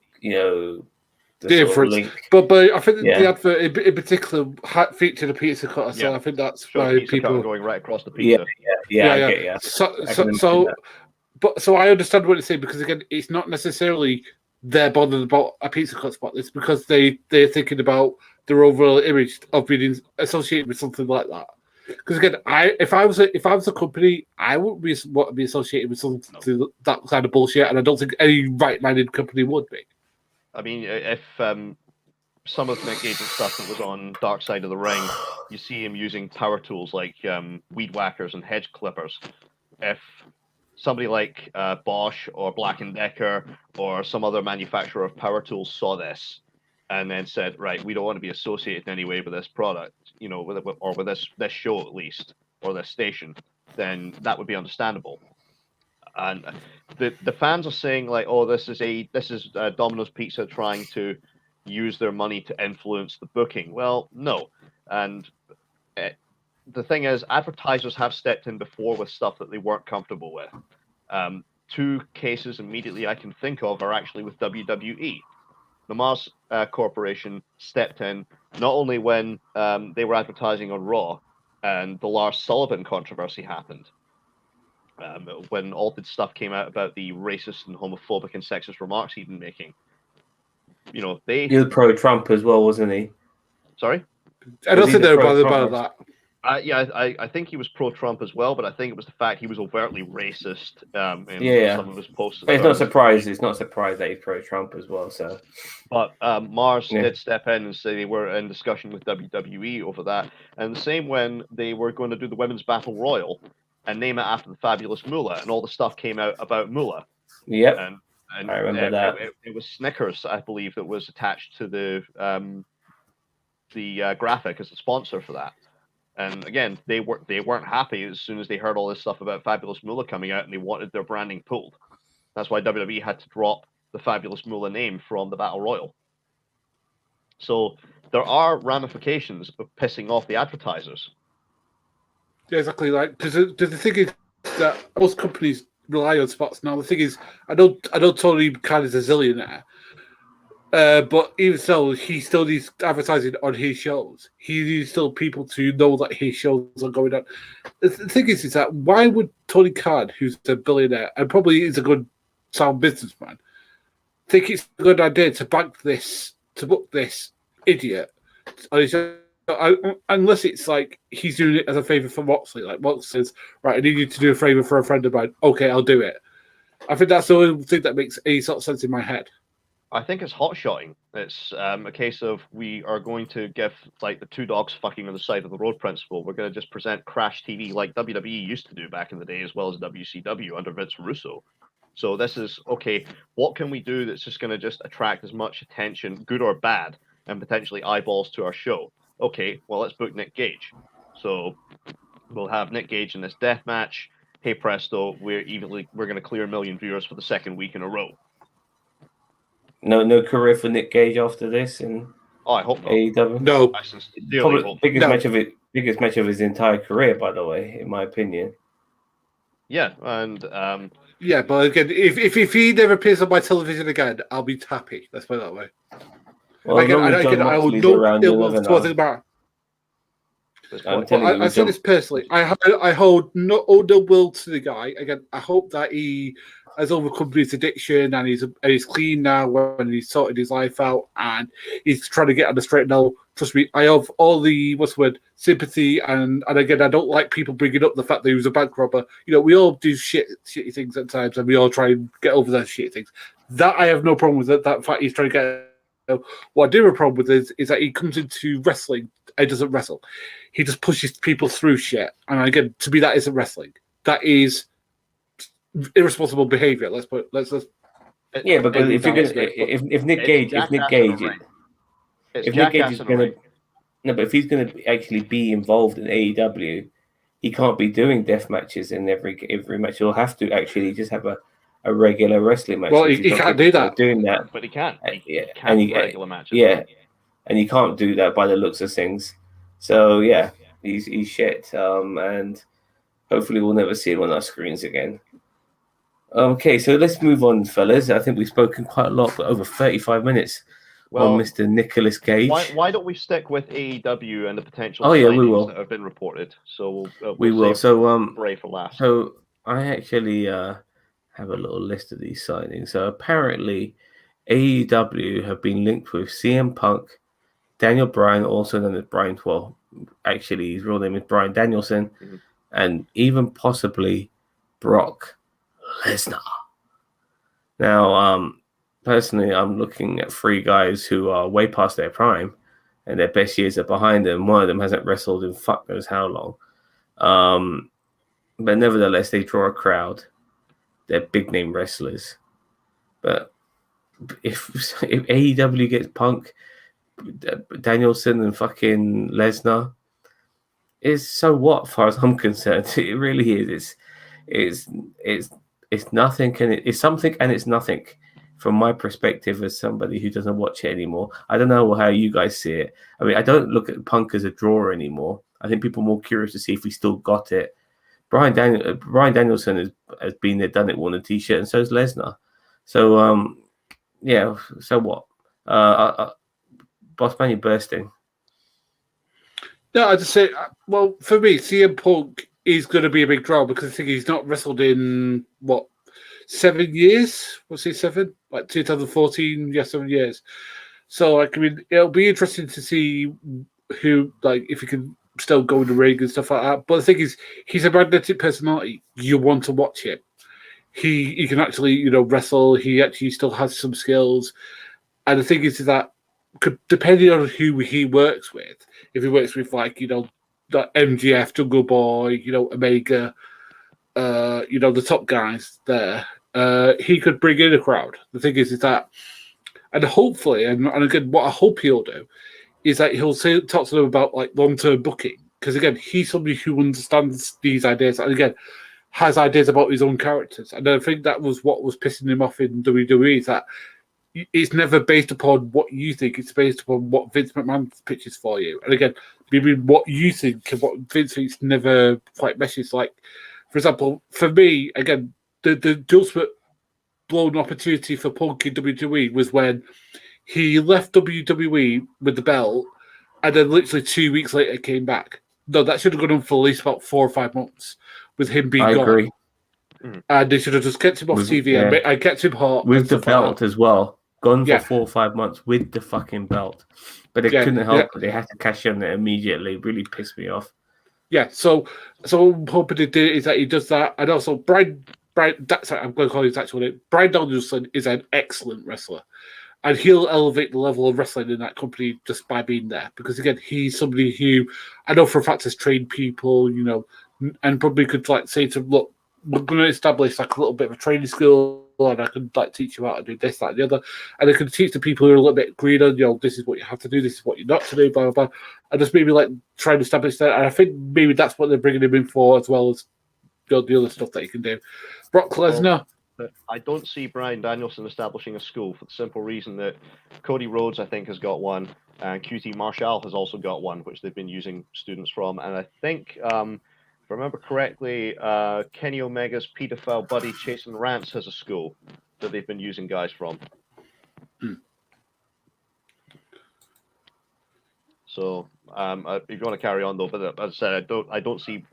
difference. Sort of link. But I think the advert in particular featured a pizza cutter, so I think that's why people going right across the pizza. Yeah. I get you. So I understand what you're saying, because again, it's not necessarily they're bothered about a pizza cut spot. It's because they're thinking about their overall image of being associated with something like that. Because again, if I was a company, I wouldn't want to be associated with something that kind of bullshit, and I don't think any right-minded company would be. I mean, if some of Nick Gage's stuff that was on Dark Side of the Ring, you see him using power tools like weed whackers and hedge clippers. If somebody like Bosch or Black & Decker or some other manufacturer of power tools saw this and then said, right, we don't want to be associated in any way with this product, with this show at least, or this station, then that would be understandable. And the fans are saying like, oh, this is Domino's Pizza trying to use their money to influence the booking. Well, no. And the thing is, advertisers have stepped in before with stuff that they weren't comfortable with. Two cases immediately I can think of are actually with WWE. The Mars Corporation stepped in not only when they were advertising on Raw and the Lars Sullivan controversy happened, when all the stuff came out about the racist and homophobic and sexist remarks he'd been making. He was pro-Trump as well, wasn't he? Sorry? I don't think they were bothered about that. I think he was pro-Trump as well, but I think it was the fact he was overtly racist in some of his posts. It's not surprised. It's not surprised that he's pro-Trump as well. So, but Mars did step in and say they were in discussion with WWE over that, and the same when they were going to do the Women's Battle Royal and name it after the Fabulous Moolah, and all the stuff came out about Moolah. Yep, and I remember that. It was Snickers, I believe, that was attached to the graphic as a sponsor for that. And again, they weren't happy as soon as they heard all this stuff about Fabulous Moolah coming out, and they wanted their branding pulled. That's why WWE had to drop the Fabulous Moolah name from the Battle Royal. So there are ramifications of pissing off the advertisers. Yeah, exactly. Like, because the thing is that most companies rely on spots. Now the thing is, I know Tony Khan is a zillionaire. But even so, he still needs advertising on his shows. He needs still people to know that his shows are going on. The thing is that why would Tony Khan, who's a billionaire and probably is a good sound businessman, think it's a good idea to book this idiot on his show? Unless it's like he's doing it as a favor for Moxley. Like Moxley says, right, I need you to do a favor for a friend of mine. Okay, I'll do it. I think that's the only thing that makes any sort of sense in my head. I think it's hot-shotting. It's a case of we are going to give like the two dogs fucking on the side of the road principle. We're going to just present Crash TV like WWE used to do back in the day, as well as WCW under Vince Russo. So this is, okay, what can we do that's just going to just attract as much attention, good or bad, and potentially eyeballs to our show? Okay, well, let's book Nick Gage. So we'll have Nick Gage in this death match. Hey presto, we're going to clear 1 million viewers for the second week in a row. No career for Nick Gage after this, and I hope not. AEW. No, I sincerely hope biggest match of his entire career, by the way, in my opinion. Yeah, and but again, if he never appears on my television again, I'll be happy. Let's put it that way. Well, I will not towards about. I said this personally. I hold no will to the guy. Again, I hope that he has overcome his addiction and he's clean now when he's sorted his life out and he's trying to get on the straight and narrow. Trust me, I have all the sympathy and again, I don't like people bringing up the fact that he was a bank robber. We all do shitty things at times and we all try and get over those shitty things. That I have no problem with that fact he's trying to get. What I do have a problem with is that he comes into wrestling and doesn't wrestle. He just pushes people through shit. And again, to me, that isn't wrestling. That is irresponsible behavior. Let's Yeah, because if you're gonna, if Nick Gage, It's if Nick Gage is jackass in a gonna, ring. no, but if he's gonna actually be involved in AEW, he can't be doing death matches in every match. He'll have to actually just have a regular wrestling match. Well, If he he's not can't do that. doing that, But he can't. yeah, Can't and do regular matches. yeah, and he can't do that by the looks of things. So yeah, he's shit. And hopefully we'll never see him on our screens again. Okay, so let's move on, fellas. I think we've spoken quite a lot, but over 35 minutes on Mr. Nicolas Gage. Why don't we stick with AEW and the potential we will. that have been reported? So we will. So Bray for last. So I actually have a little list of these signings. So apparently AEW have been linked with CM Punk, Daniel Bryan, also known as Bryan. Well, actually his real name is Bryan Danielson, and even possibly Brock Lesnar. Now, personally, I'm looking at three guys who are way past their prime, and their best years are behind them. One of them hasn't wrestled in fuck knows how long. But nevertheless, they draw a crowd. They're big name wrestlers. But if AEW gets Punk, Danielson, and fucking Lesnar, is so what? As far as I'm concerned, it really is. It's nothing, and it's something, and it's nothing. From my perspective, as somebody who doesn't watch it anymore, I don't know how you guys see it. I mean, I don't look at Punk as a drawer anymore. I think people are more curious to see if we still got it. Bryan Danielson has been there, done it, worn a t-shirt, and so is Lesnar. So, yeah. So what? Bossman, you're bursting. No, I just say, well, for me, CM Punk is going to be a big draw because I think he's not wrestled in 7 years? Was he 7? Like 2014? Yeah, 7 years. So, like, I mean, it'll be interesting to see who, like, if he can still go in the ring and stuff like that. But the thing is, he's a magnetic personality. You want to watch him. He can actually, wrestle. He actually still has some skills. And the thing is that, depending on who he works with, if he works with, like, the MGF, Jungle Boy, Omega, the top guys there, he could bring in a crowd. The thing is that, and hopefully, and again, what I hope he'll do is that he'll talk to them about like long-term booking, because again, he's somebody who understands these ideas, and again, has ideas about his own characters. And I think that was what was pissing him off in WWE, is that it's never based upon what you think, it's based upon what Vince McMahon pitches for you. And again, maybe what you think and what Vince thinks never quite meshes. Like, for example, for me, again, the ultimate blown opportunity for Punk in WWE was when he left WWE with the belt, and then literally 2 weeks later came back. No, that should have gone on for at least about 4 or 5 months with him being gone. I agree. And they should have just kept him off TV and kept him hot. With the belt as well. Gone for 4 or 5 months with the fucking belt. But they couldn't help it. They had to cash in it immediately. It really pissed me off. Yeah, so I'm hoping to do is that he does that. And also, Bryan, I'm going to call his actual name. Bryan Danielson is an excellent wrestler. And he'll elevate the level of wrestling in that company just by being there. Because, again, he's somebody who I know for a fact has trained people, and probably could like say to them, look, we're going to establish like a little bit of a training school, and I can like teach you how to do this, that, and the other. And I can teach the people who are a little bit greener, this is what you have to do, this is what you're not to do, blah, blah, blah. And just maybe like try to establish that. And I think maybe that's what they're bringing him in for, as well as the other stuff that he can do. Brock Lesnar. I don't see Bryan Danielson establishing a school for the simple reason that Cody Rhodes, I think, has got one, and QT Marshall has also got one, which they've been using students from. And I think, if I remember correctly, Kenny Omega's pedophile buddy Jason Rance has a school that they've been using guys from. So if you want to carry on though, but as I said, I don't see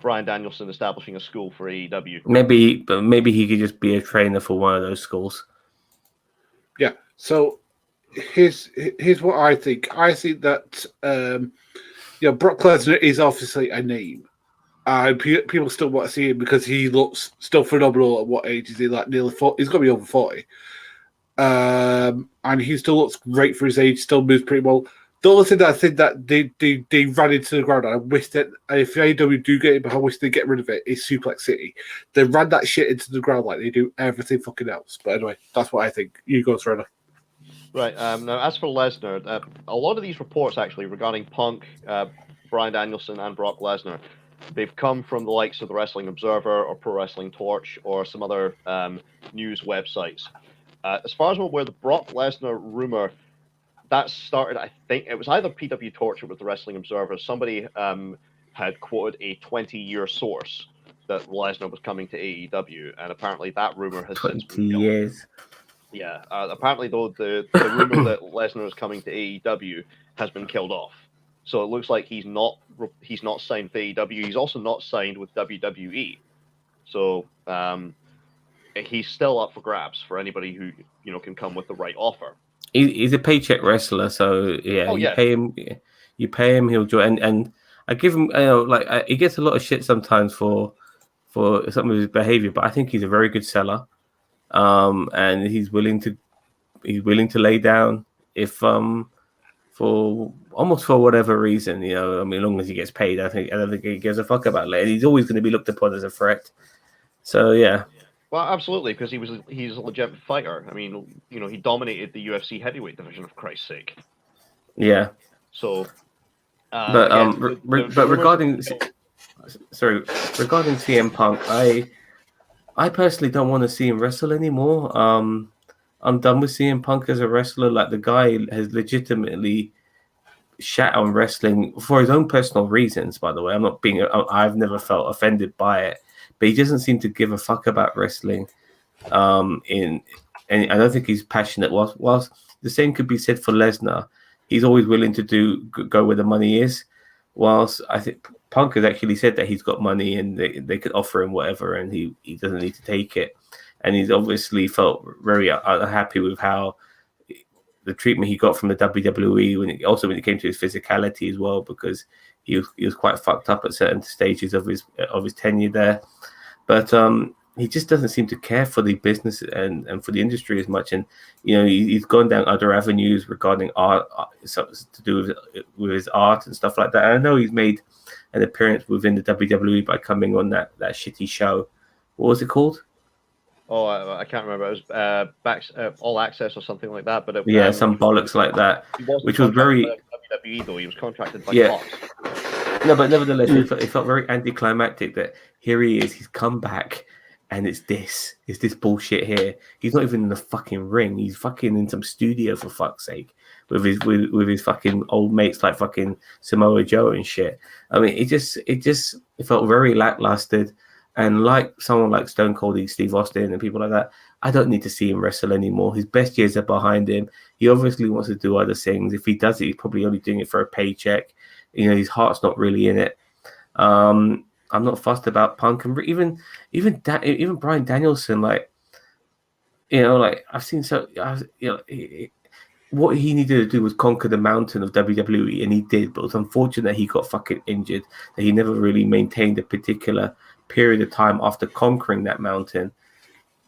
Bryan Danielson establishing a school for AEW. Maybe he could just be a trainer for one of those schools. Yeah. So here's what I think. I think that Brock Lesnar is obviously a name. People still want to see him because he looks still phenomenal. At what age is he? Like nearly 40. He's got to be over 40. And he still looks great for his age. Still moves pretty well. The only thing that I think that they ran into the ground, and I wish that if AEW do get it, but I wish they get rid of it, is Suplex City. They ran that shit into the ground like they do everything fucking else. But anyway, that's what I think. You go, Trevor. Right. Now, as for Lesnar, a lot of these reports actually regarding Punk, Bryan Danielson, and Brock Lesnar, they've come from the likes of the Wrestling Observer or Pro Wrestling Torch or some other news websites. As far as I'm aware, the Brock Lesnar rumor that started, I think it was either PW Torch or with the Wrestling Observer. Somebody had quoted a 20-year source that Lesnar was coming to AEW, and apparently that rumor has since been 20 killed. years. Yeah, apparently though the rumor that Lesnar is coming to AEW has been killed off. So it looks like he's not signed with AEW. He's also not signed with WWE. So he's still up for grabs for anybody who can come with the right offer. He's a paycheck wrestler, so yeah, pay him, he'll join. And I give him, he gets a lot of shit sometimes for some of his behavior, but I think he's a very good seller. And he's willing to lay down if for whatever reason, as long as he gets paid. I don't think he gives a fuck about it. He's always going to be looked upon as a threat. So yeah. Well, absolutely, because he's a legit fighter. I mean, he dominated the UFC heavyweight division, for Christ's sake. Yeah. So, regarding CM Punk, I personally don't want to see him wrestle anymore. I'm done with CM Punk as a wrestler. Like, the guy has legitimately shat on wrestling for his own personal reasons. By the way, I've never felt offended by it. But he doesn't seem to give a fuck about wrestling. And I don't think he's passionate. Whilst the same could be said for Lesnar, he's always willing to go where the money is. Whilst I think Punk has actually said that he's got money and they could offer him whatever, and he doesn't need to take it. And he's obviously felt very unhappy with how the treatment he got from the WWE when it came to his physicality as well, because he was quite fucked up at certain stages of his tenure there. But he just doesn't seem to care for the business and for the industry as much. And he's gone down other avenues regarding art, to do with his art and stuff like that. And I know he's made an appearance within the WWE by coming on that shitty show. What was it called? Oh, I can't remember. It was All Access or something like that. But some bollocks like that, which was very WWE though. He was contracted by Fox. No, but nevertheless, it felt very anticlimactic that here he is. He's come back, and it's this bullshit here. He's not even in the fucking ring. He's fucking in some studio, for fuck's sake, with his fucking old mates like fucking Samoa Joe and shit. I mean, it felt very lackluster. And like someone like Stone Cold Steve Austin and people like that, I don't need to see him wrestle anymore. His best years are behind him. He obviously wants to do other things. If he does it, he's probably only doing it for a paycheck. His heart's not really in it. I'm not fussed about Punk, and even Bryan Danielson. I've seen what he needed to do was conquer the mountain of WWE, and he did. But it was unfortunate that he got fucking injured. That he never really maintained a particular period of time after conquering that mountain.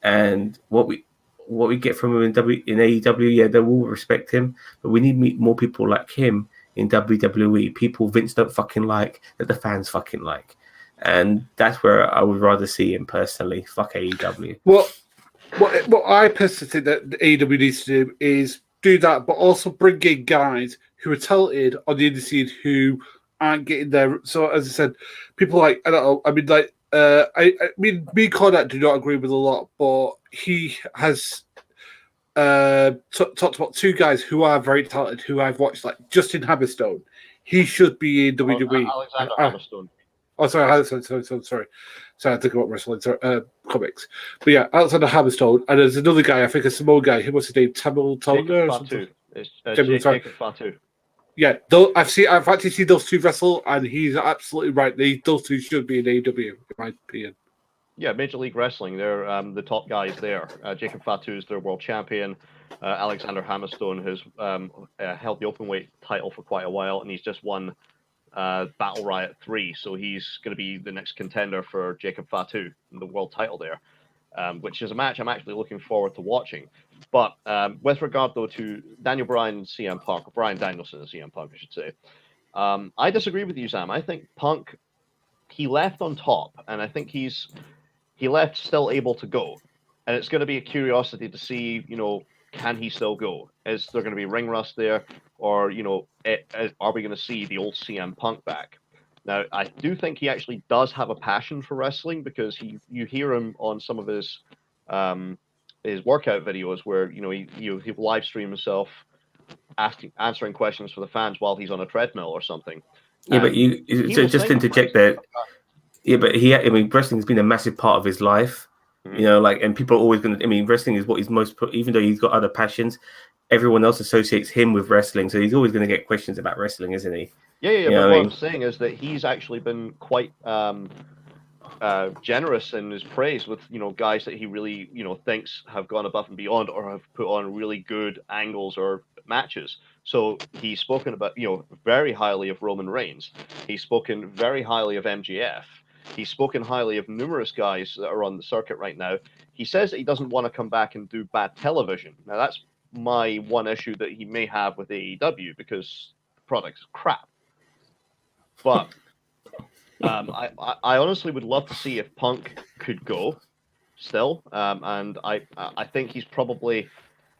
And what we get from him in AEW, they will respect him, but we need more people like him in WWE. People Vince don't fucking like, that the fans fucking like. And that's where I would rather see him personally. Fuck AEW. Well, what I personally think that the AEW needs to do is do that, but also bring in guys who are talented on the indie scene who aren't getting there. So, as I said, people like, I don't know, I mean, like, me Cornette do not agree with a lot, but he has talked about two guys who are very talented, who I've watched, like Justin Hammerstone. He should be in WWE. Alexander Hammerstone. Oh, sorry, sorry. So I think about wrestling comics. But yeah, Alexander Hammerstone, and there's another guy, I think a Samoan guy, what's his name, Tamil Tonga or something? Jacob Fatu. Yeah, I've actually seen those two wrestle, and he's absolutely right. Those two should be in AEW, in my opinion. Yeah, Major League Wrestling, they're the top guys there. Jacob Fatu is their world champion. Alexander Hammerstone has held the openweight title for quite a while, and he's just won Battle Riot 3, so he's going to be the next contender for Jacob Fatu, the world title there. which is a match I'm actually looking forward to watching. But with regard, though, to Daniel Bryan and CM Punk, or Bryan Danielson and CM Punk, I should say, I disagree with you, Sam. I think Punk, he left on top, and I think he left still able to go. And it's going to be a curiosity to see, can he still go? Is there going to be ring rust there? Or, are we going to see the old CM Punk back? Now, I do think he actually does have a passion for wrestling, because you hear him on some of his workout videos where, he live stream himself answering questions for the fans while he's on a treadmill or something. Yeah, but just interject there. Yeah, but wrestling has been a massive part of his life. And people are always going to, wrestling is what he's most, even though he's got other passions, everyone else associates him with wrestling. So he's always going to get questions about wrestling, isn't he? Yeah. But what I'm saying is that he's actually been quite generous in his praise with, guys that he really, thinks have gone above and beyond or have put on really good angles or matches. So he's spoken about, very highly of Roman Reigns. He's spoken very highly of MJF. He's spoken highly of numerous guys that are on the circuit right now. He says that he doesn't want to come back and do bad television. Now, that's my one issue that he may have with AEW, because the product's crap. But I honestly would love to see if Punk could go still. And I think he's probably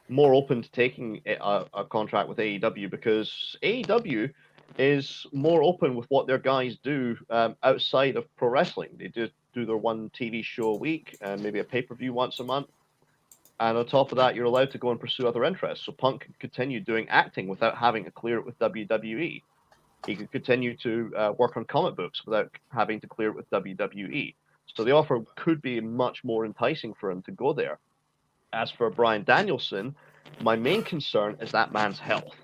more open to taking a contract with AEW, because AEW is more open with what their guys do outside of pro wrestling. They do their one TV show a week and maybe a pay-per-view once a month. And on top of that, you're allowed to go and pursue other interests. So Punk could continue doing acting without having to clear it with WWE. He could continue to work on comic books without having to clear it with WWE. So the offer could be much more enticing for him to go there. As for Bryan Danielson, my main concern is that man's health.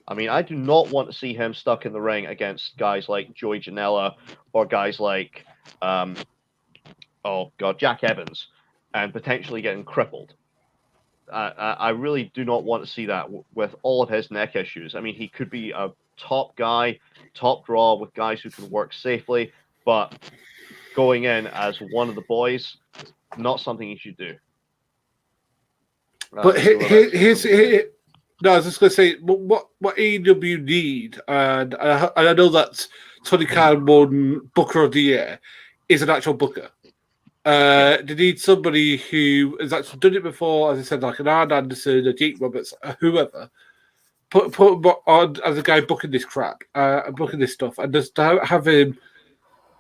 I do not want to see him stuck in the ring against guys like Joey Janela or guys like, Jack Evans, and potentially getting crippled. I really do not want to see that with all of his neck issues. He could be a top guy, top draw with guys who can work safely, but going in as one of the boys, not something he should do. But here's no, I was just going to say what AEW need, and I know that Tony Khan won Booker of the Year, is an actual booker. They need somebody who has actually done it before, as I said, like an Arn Anderson, a Jake Roberts, whoever. Put him on as a guy booking this crap, booking this stuff, and just have him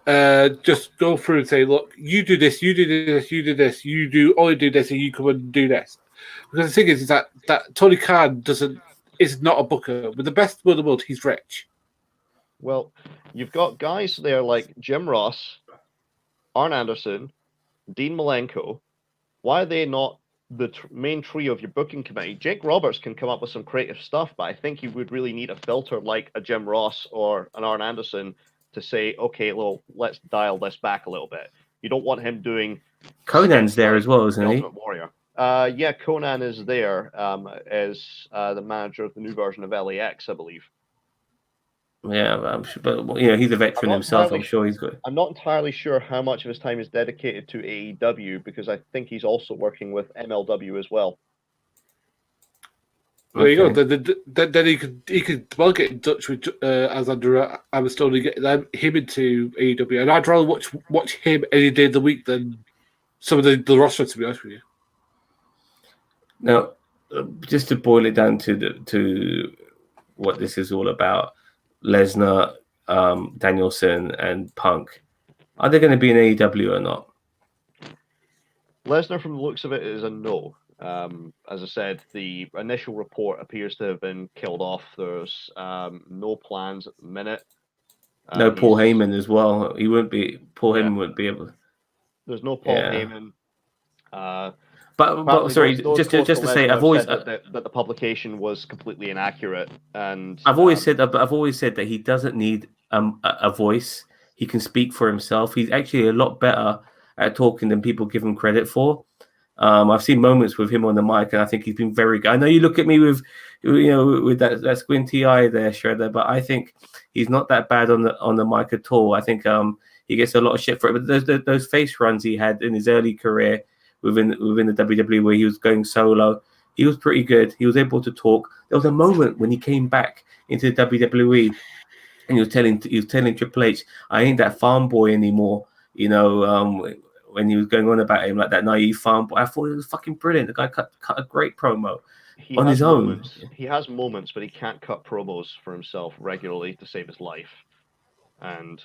just go through and say, look, you do this, you do this, you do this, you do only do this, and you come and do this. Because the thing is that Tony Khan is not a booker. With the best in the world, he's rich. Well, you've got guys there like Jim Ross, Arn Anderson, Dean Malenko. Why are they not the main trio of your booking committee? Jake Roberts can come up with some creative stuff, but I think you would really need a filter like a Jim Ross or an Arn Anderson to say, okay, well, let's dial this back a little bit. You don't want him doing... Conan's there as well, isn't he? Ultimate Warrior. Conan is there as the manager of the new version of LAX, I believe. Yeah, I'm sure, but he's a veteran himself. I'm sure he's good. I'm not entirely sure how much of his time is dedicated to AEW, because I think he's also working with MLW as well. There you go. Then he could well get in touch with Alexander Amistone and get him into AEW. And I'd rather watch him any day of the week than some of the roster, to be honest with you. Now, just to boil it down to what this is all about, Lesnar, Danielson, and Punk, are they going to be in AEW or not? Lesnar, from the looks of it, is a no. As I said, the initial report appears to have been killed off. There's no plans at the minute. No Paul Heyman as well. He wouldn't be. Paul Heyman wouldn't be able. There's no Paul Heyman. But sorry, just to say, I've always said that the publication was completely inaccurate, and I've always said that he doesn't need a voice. He can speak for himself. He's actually a lot better at talking than people give him credit for. I've seen moments with him on the mic, and I think he's been very good. I know you look at me with that squinty eye there, Shredder, but I think he's not that bad on the mic at all. I think he gets a lot of shit for it. But those face runs he had in his early career within the WWE where he was going solo. He was pretty good. He was able to talk. There was a moment when he came back into the WWE and he was telling Triple H, I ain't that farm boy anymore. You know, when he was going on about him like that naive farm boy. I thought it was fucking brilliant. The guy cut a great promo on his own. He has moments, but he can't cut promos for himself regularly to save his life. And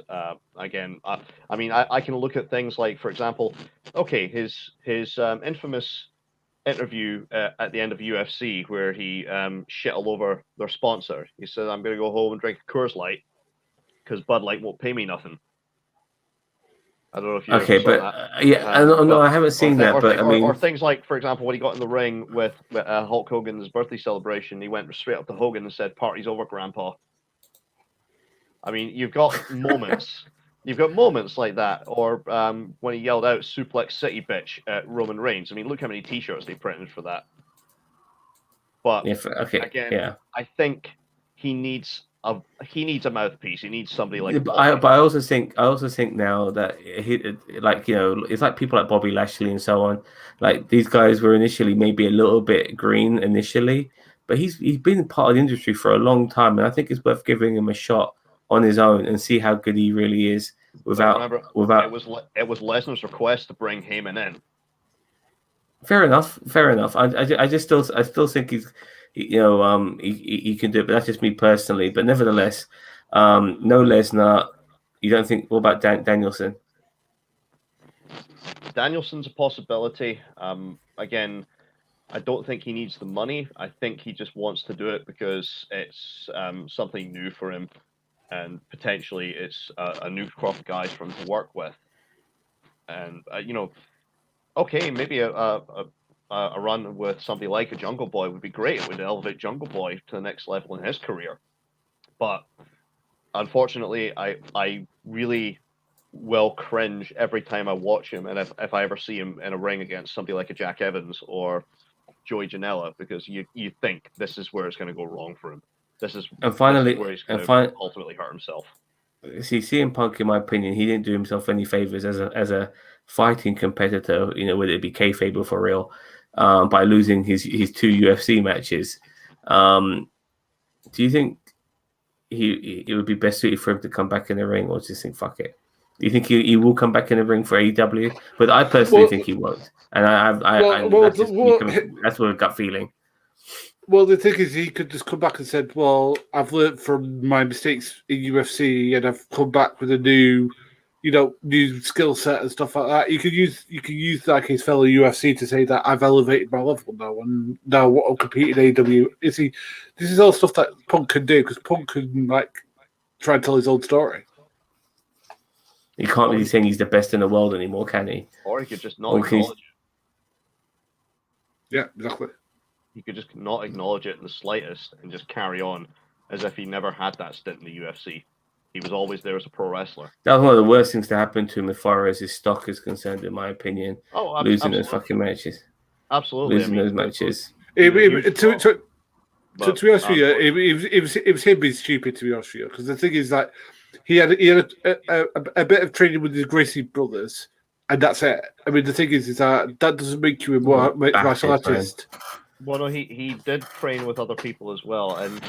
again, I mean, I can look at things like, for example, okay, his infamous interview at the end of UFC where he shit all over their sponsor. He said, I'm going to go home and drink a Coors Light because Bud Light won't pay me nothing. I don't know if you okay, but I haven't seen that. But I mean, or things like, for example, when he got in the ring with Hulk Hogan's birthday celebration, he went straight up to Hogan and said, "Party's over, Grandpa." I mean, you've got moments. You've got moments like that, or when he yelled out "Suplex City, bitch" at Roman Reigns. I mean, look how many T-shirts they printed for that. But I think he needs a mouthpiece. He needs somebody like. But I also think now that it's like people like Bobby Lashley and so on. Like these guys were initially maybe a little bit green initially, but he's been part of the industry for a long time, and I think it's worth giving him a shot on his own and see how good he really is. Without it was Lesnar's request to bring Heyman in. Fair enough. I still think he's, he can do it, but that's just me personally. But nevertheless, no Lesnar. You don't think? What about Danielson? Danielson's a possibility. Again, I don't think he needs the money. I think he just wants to do it because it's something new for him. And potentially it's a new crop of guys for him to work with. And, okay, maybe a run with somebody like a Jungle Boy would be great. It would elevate Jungle Boy to the next level in his career. But unfortunately, I really will cringe every time I watch him. And if I ever see him in a ring against somebody like a Jack Evans or Joey Janela, because you think this is where it's going to go wrong for him. This is where he's going to ultimately hurt himself. See, CM Punk, in my opinion, he didn't do himself any favors as a fighting competitor. Whether it be kayfabe or for real, by losing his 2 UFC matches. Do you think it would be best suited for him to come back in the ring, or just think fuck it? Do you think he will come back in the ring for AEW? But I personally think he won't, and that's what a gut feeling. Well, the thing is, he could just come back and said, "Well, I've learned from my mistakes in UFC, and I've come back with a new skill set and stuff like that." You could use like his fellow UFC to say that I've elevated my level now, and now what I'm competing in AEW. This is all stuff that Punk can do because Punk can try and tell his own story. He can't really saying he's the best in the world anymore, can he? Or he could just not acknowledge it. Yeah, exactly. He could just not acknowledge it in the slightest and just carry on as if he never had that stint in the UFC. He was always there as a pro wrestler. That was one of the worst things to happen to him as far as his stock is concerned, in my opinion. Losing those fucking matches. Absolutely. Losing those matches. To be honest with you, it was him being stupid, to be honest with you. Because the thing is that he had a bit of training with his Gracie brothers, and that's it. I mean, the thing is that doesn't make you a martial artist. Well, no, he did train with other people as well, and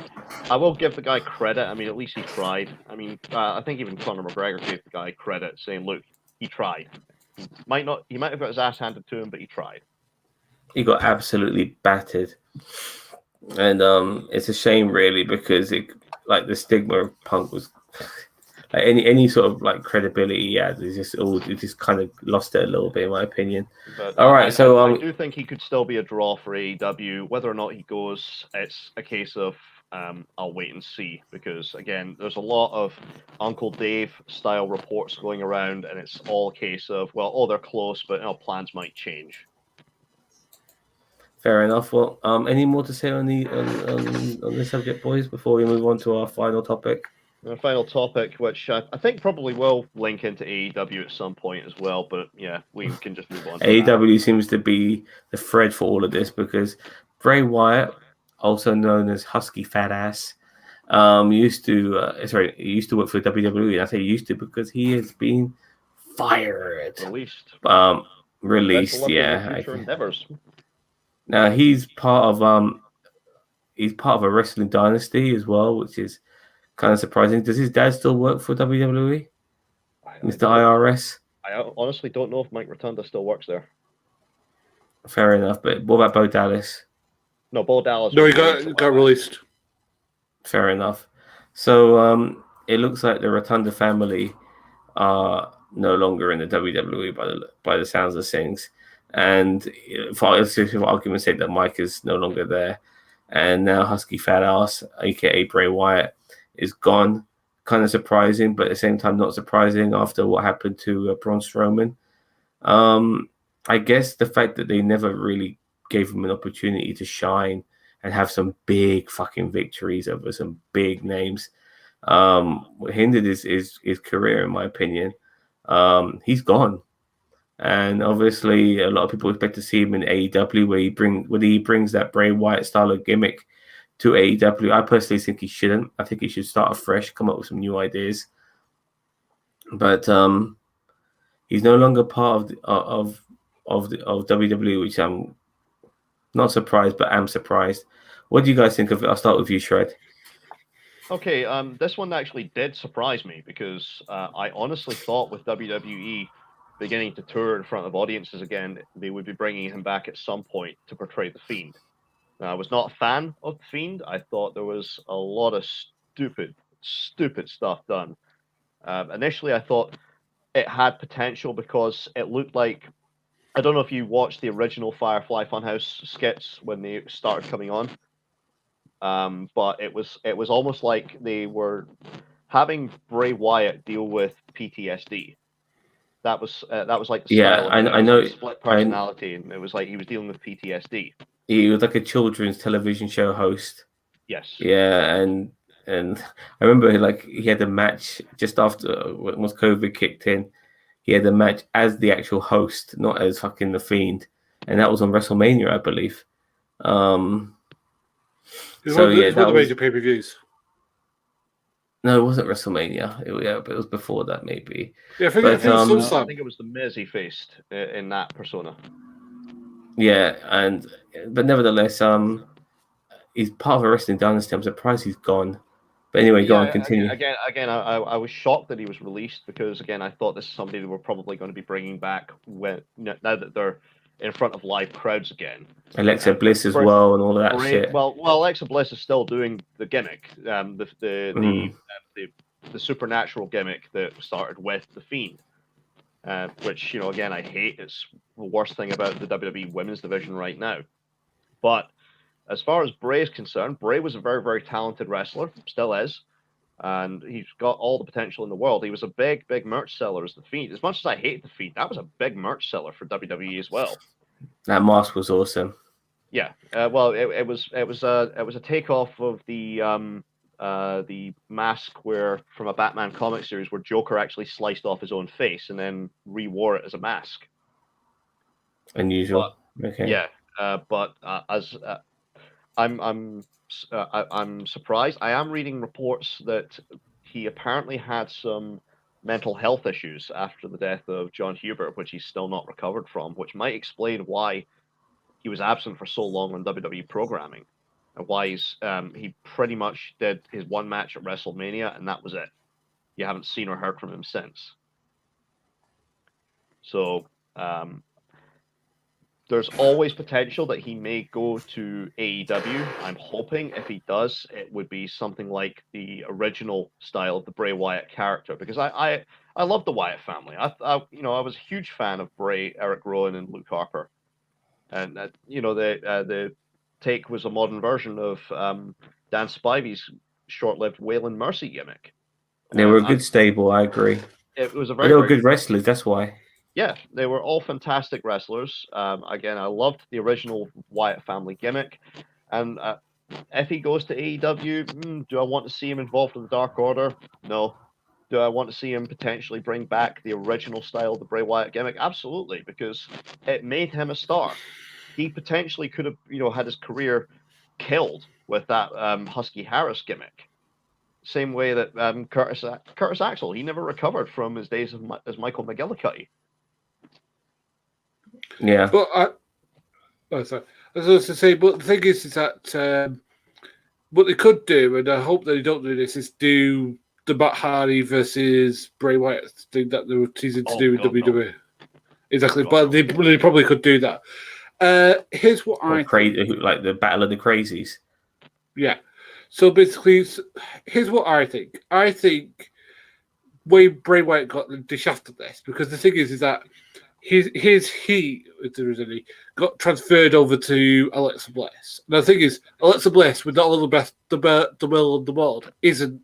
I will give the guy credit. I mean, at least he tried. I mean, I think even Conor McGregor gave the guy credit, saying, "Look, he tried. He might have got his ass handed to him, but he tried." He got absolutely battered, and it's a shame, really, because the stigma of Punk was like any sort of credibility he had. It just kind of lost it a little bit, in my opinion. But, all right, I do think he could still be a draw for AEW. Whether or not he goes, it's a case of I'll wait and see, because again, there's a lot of Uncle Dave style reports going around, and it's all a case of they're close, but plans might change. Fair enough. Well, any more to say on the subject, boys, before we move on to our final topic? The final topic, which I think probably will link into AEW at some point as well, but yeah, we can just move on. AEW seems to be the thread for all of this, because Bray Wyatt, also known as Husky Fat Ass, used to work for WWE. And I say used to because he has been fired. Released. released. Best of luck in your Yeah. future endeavors. Now he's part of a wrestling dynasty as well, which is kind of surprising. Does his dad still work for WWE? Mr. IRS? I honestly don't know if Mike Rotunda still works there. Fair enough. But what about Bo Dallas? No, Bo Dallas. No, he got released. Fair enough. So it looks like the Rotunda family are no longer in the WWE by the sounds of things. And for argument's sake, that Mike is no longer there. And now Husky Fat Ass, aka Bray Wyatt, is gone. Kind of surprising, but at the same time not surprising after what happened to Braun Strowman. I guess the fact that they never really gave him an opportunity to shine and have some big fucking victories over some big names hindered his career, in my opinion. He's gone. And obviously, a lot of people expect to see him in AEW, where he brings that Bray Wyatt style of gimmick to AEW. I personally think he shouldn't. I think he should start afresh, come up with some new ideas. But he's no longer part of WWE, which I'm not surprised, but am surprised. What do you guys think of it? I'll start with you, Shred. Okay, this one actually did surprise me because I honestly thought with WWE beginning to tour in front of audiences again, they would be bringing him back at some point to portray The Fiend. Now, I was not a fan of The Fiend. I thought there was a lot of stupid stuff done. Initially, I thought it had potential because it looked like, I don't know if you watched the original Firefly Funhouse skits when they started coming on, but it was almost like they were having Bray Wyatt deal with PTSD. That was like the style. I know. Split personality, and it was like he was dealing with PTSD. He was like a children's television show host. Yes. Yeah, and I remember like he had a match just after once COVID kicked in. He had a match as the actual host, not as fucking the Fiend, and that was on WrestleMania, I believe. One of the major pay-per-views. No, it wasn't WrestleMania. But it was before that, maybe. Yeah, I think it was the Miz he faced in that persona. Yeah, but nevertheless, he's part of a wrestling dynasty. I'm surprised he's gone. But anyway, go on, continue. Again, I was shocked that he was released because again, I thought this is somebody that we're probably going to be bringing back now that they're in front of live crowds again. Alexa Bliss as well, and all of that shit. Well, Alexa Bliss is still doing the gimmick, the supernatural gimmick that started with The Fiend, which again I hate. It's the worst thing about the WWE Women's Division right now. But as far as Bray is concerned, Bray was a very, very talented wrestler, still is, and he's got all the potential in the world. He was a big merch seller as The Fiend. As much as I hate The Fiend, that was a big merch seller for WWE as well. That mask was awesome. Yeah, well, it was a takeoff of the mask from a Batman comic series where Joker actually sliced off his own face and then re-wore it as a mask. Unusual. Okay. Yeah, but I'm surprised. I am reading reports that he apparently had some mental health issues after the death of John Hubert, which he's still not recovered from, which might explain why he was absent for so long on WWE programming, and why he pretty much did his one match at WrestleMania, and that was it. You haven't seen or heard from him since. So there's always potential that he may go to AEW. I'm hoping if he does, it would be something like the original style of the Bray Wyatt character, because I love the Wyatt family. I was a huge fan of Bray, Eric Rowan, and Luke Harper, and the take was a modern version of Dan Spivey's short-lived Waylon Mercy gimmick. They were a good stable. I agree. It was they were good wrestlers. That's why. Yeah, they were all fantastic wrestlers. Again, I loved the original Wyatt family gimmick. And if he goes to AEW, do I want to see him involved in the Dark Order? No. Do I want to see him potentially bring back the original style of the Bray Wyatt gimmick? Absolutely, because it made him a star. He potentially could have, had his career killed with that Husky Harris gimmick. Same way that Curtis Axel, he never recovered from his days as Michael McGillicuddy. Yeah. But I was going to say, but the thing is that what they could do, and I hope that they don't do this, is do the Matt Hardy versus Bray Wyatt thing that they were teasing to do in WWE. No. Exactly, but they probably could do that. Here's what I think. Like the Battle of the Crazies. Yeah. So basically, here's what I think. I think way Bray Wyatt got the shaft of this, because the thing is that his heat, if there is any, got transferred over to Alexa Bliss. And the thing is, Alexa Bliss, with not all the best, the will of the world, isn't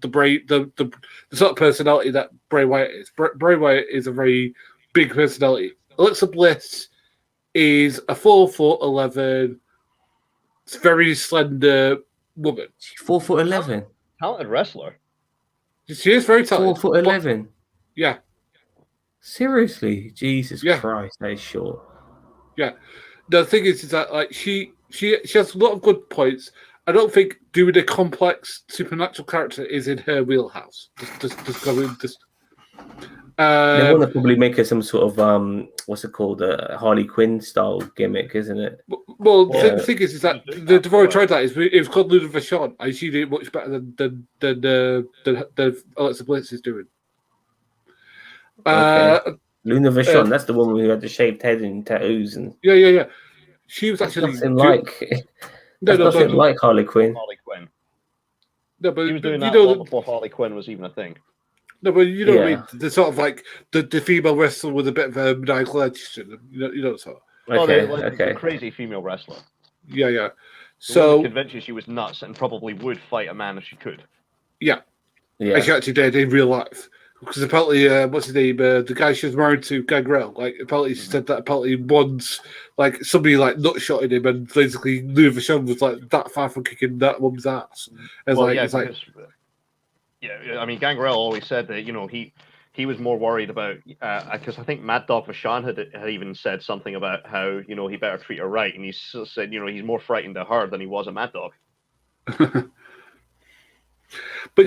the sort of personality that Bray Wyatt is. Bray Wyatt is a very big personality. Alexa Bliss is a 4'11", very slender woman. 4'11". Talented wrestler. She is very talented. 4'11". Yeah. Seriously, Jesus Christ, that is short. Yeah. The thing is that like she has a lot of good points. I don't think doing a complex supernatural character is in her wheelhouse. Just go in. They want to probably make her some sort of what's it called, a Harley Quinn style gimmick, isn't it? Well, the thing is that the Devora tried that. It was called Luna Vachon, and she did it much better than Alexa Bliss is doing. Okay. Luna Vachon, that's the woman who had the shaved head and tattoos and yeah. She was actually nothing like Harley Quinn. No, but he was doing that long before Harley Quinn was even a thing. No, but you know what I mean. The sort of like the female wrestler with a bit of a maniacal edge to them. You know sort of. Okay. The crazy female wrestler. Yeah. So convinced you she was nuts and probably would fight a man if she could. Yeah. And she actually did in real life. Because apparently, what's his name? The guy she was married to, Gangrel. Like apparently, she said that apparently once, like somebody like nutshotted him, and basically Luna Vachon was like that far from kicking that woman's ass. I mean, Gangrel always said that he was more worried about because I think Mad Dog Vachon had even said something about how he better treat her right, and he said he's more frightened of her than he was of Mad Dog. But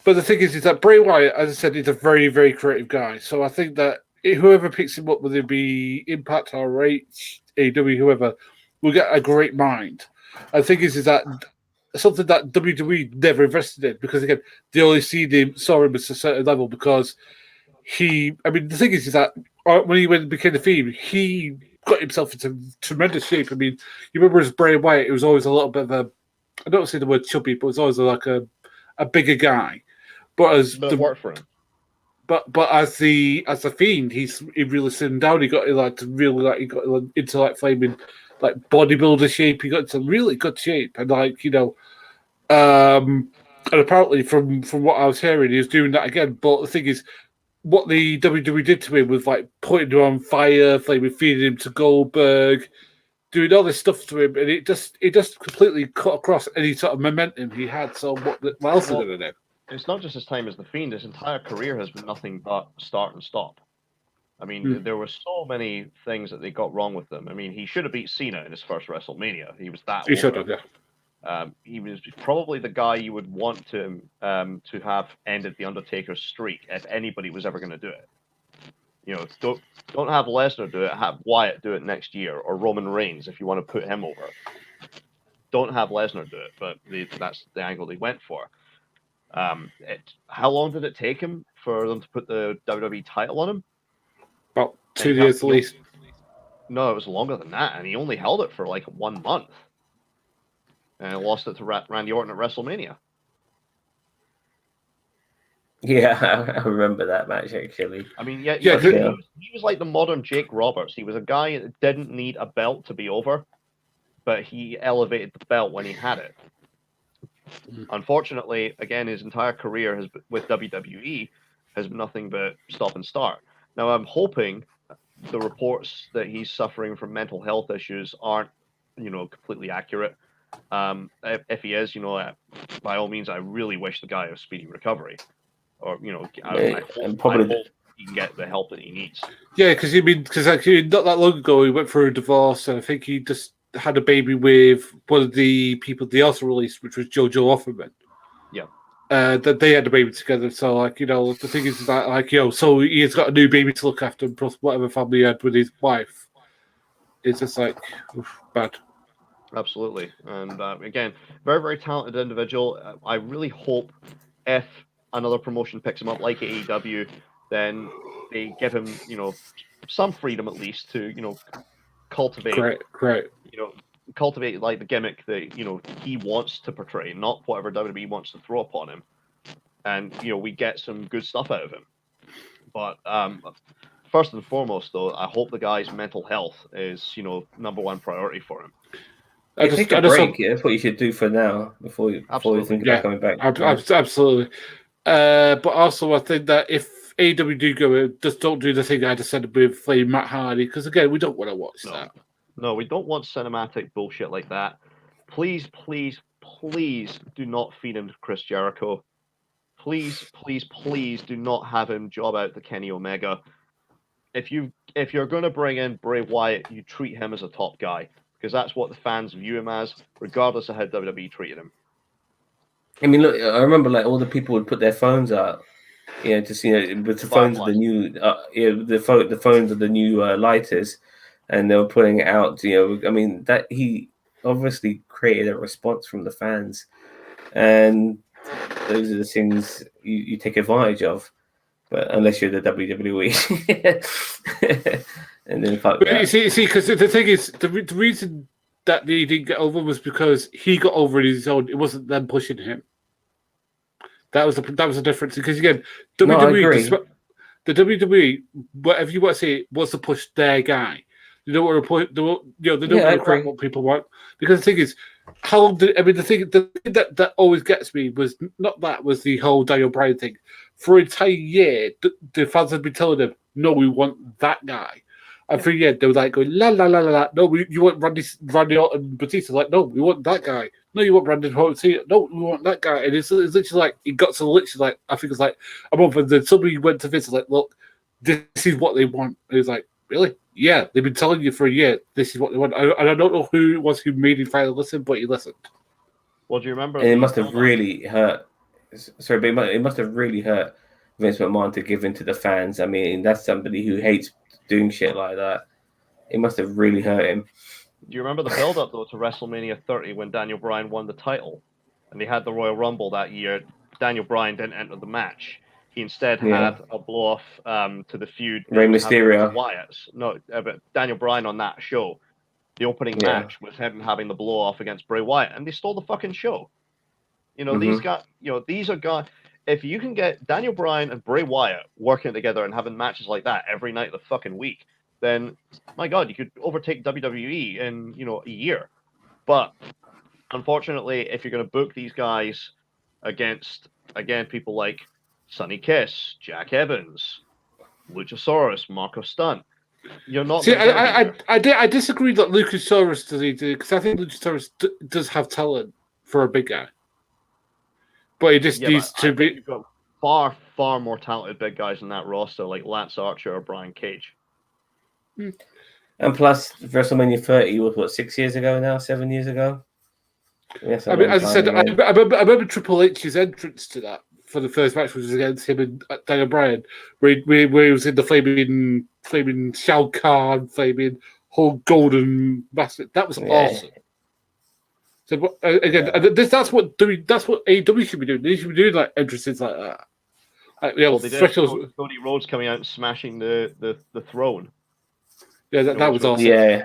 but the thing is that Bray Wyatt, as I said, is a very, very creative guy. So I think that whoever picks him up, whether it be Impact or AEW, whoever, will get a great mind. I think is that something that WWE never invested in, because again, they only saw him at a certain level because the thing is that when he became the Fiend, he got himself into tremendous shape. I mean, you remember as Bray Wyatt, it was always a little bit of a, I don't say the word chubby, but it was always like a bigger guy. But worked for him. But as the Fiend, he really slimmed down. He got into like flaming like bodybuilder shape. He got into really good shape, and and apparently from what I was hearing, he was doing that again. But the thing is, what the WWE did to him was like putting him on fire, feeding him to Goldberg, doing all this stuff to him, and it just completely cut across any sort of momentum he had. So what else are they going to do? It's not just his time as the Fiend. His entire career has been nothing but start and stop. I mean, there were so many things that they got wrong with him. I mean, he should have beat Cena in his first WrestleMania. He was that. He should have, yeah. He was probably the guy you would want to have ended the Undertaker's streak if anybody was ever going to do it. Don't have Lesnar do it. Have Wyatt do it next year, or Roman Reigns if you want to put him over. Don't have Lesnar do it, but that's the angle they went for. How long did it take him for them to put the WWE title on him? About 2 years at least. No, it was longer than that, and he only held it for like 1 month. And lost it to Randy Orton at WrestleMania. Yeah, I remember that match actually. I mean, he was like the modern Jake Roberts. He was a guy that didn't need a belt to be over, but he elevated the belt when he had it. Unfortunately, again, his entire career with WWE has been nothing but stop and start. Now, I'm hoping the reports that he's suffering from mental health issues aren't, completely accurate. If he is, by all means, I really wish the guy a speedy recovery. Or, I hope he can get the help that he needs. Yeah, because not that long ago he went through a divorce, and I think he just had a baby with one of the people they also released, which was Jojo Offerman. Yeah. that they had a baby together. So, like, the thing is that, like, so he's got a new baby to look after, plus whatever family he had with his wife. It's just like, oof, bad. Absolutely. And again, very, very talented individual. I really hope if another promotion picks him up, like AEW, then they give him, some freedom at least to, cultivate. Great. Cultivate like the gimmick that he wants to portray, not whatever WWE wants to throw upon him. And we get some good stuff out of him. But first and foremost, though, I hope the guy's mental health is number one priority for him. Take a break. That's what you should do for now before you think about coming back. Absolutely. But also, I think that if AEW do go, just don't do the thing I just said with Flame Matt Hardy, because again, we don't want to watch that. No, we don't want cinematic bullshit like that. Please, please, please do not feed him to Chris Jericho. Please, please, please do not have him job out to Kenny Omega. If you're going to bring in Bray Wyatt, you treat him as a top guy, because that's what the fans view him as, regardless of how WWE treated him. I mean, look, I remember like all the people would put their phones out, with the phones of the new, the phones of the new lighters, and they were putting it out. I mean, that he obviously created a response from the fans, and those are the things you take advantage of. But unless you're the WWE, and then fuck that. You see, because the thing is, the reason that he didn't get over was because he got over on his own. It wasn't them pushing him. That was the difference. Because again, WWE, the WWE, whatever you want to say, wants to push their guy. They don't want to put, they don't want to crap what people want. Because the thing is, the thing that always gets me was the whole Daniel Bryan thing. For an entire year, the fans had been telling them, no, we want that guy. And for a year, they were like going, la, la, la, la, la. No, you want Randy Orton and Batista. Like, no, we want that guy. No, you want Brandon Orton. No, we want that guy. And it's literally like, it got to literally like, I think it's like a month, and then somebody went to Vince and like, look, this is what they want. And he's like, really? Yeah, they've been telling you for a year, this is what they want. And I don't know who it was who made him finally listen, but he listened. Well, do you remember? And it must have really hurt. Sorry, but it must have really hurt Vince McMahon to give in to the fans. I mean, that's somebody who hates doing shit like that. It must have really hurt him. Do you remember the build-up, though, to WrestleMania 30 when Daniel Bryan won the title? And they had the Royal Rumble that year. Daniel Bryan didn't enter the match. He instead had a blow-off to the feud. Rey Mysterio. Wyatt's. No, but Daniel Bryan on that show, the opening match was him having the blow-off against Bray Wyatt, and they stole the fucking show. These guys, these are guys. If you can get Daniel Bryan and Bray Wyatt working together and having matches like that every night of the fucking week, then, my God, you could overtake WWE in, a year. But, unfortunately, if you're going to book these guys against, again, people like Sonny Kiss, Jack Evans, Luchasaurus, Marco Stunt, you're not... See, I disagree that Luchasaurus does it, because I think Luchasaurus does have talent for a big guy. But he just needs to be... You've got far, far more talented big guys in that roster, like Lance Archer or Brian Cage. And plus, WrestleMania 30 was, 6 years ago now? 7 years ago? Yes, I mean, as I said, I remember Triple H's entrance to that for the first match, which was against him and Daniel Bryan, where he was in the flaming Shao Kahn, flaming whole golden mask. That was awesome. So again, that's what AEW should be doing. They should be doing like entrances like that. Cody Rhodes coming out and smashing the throne. Yeah, that was awesome. Yeah,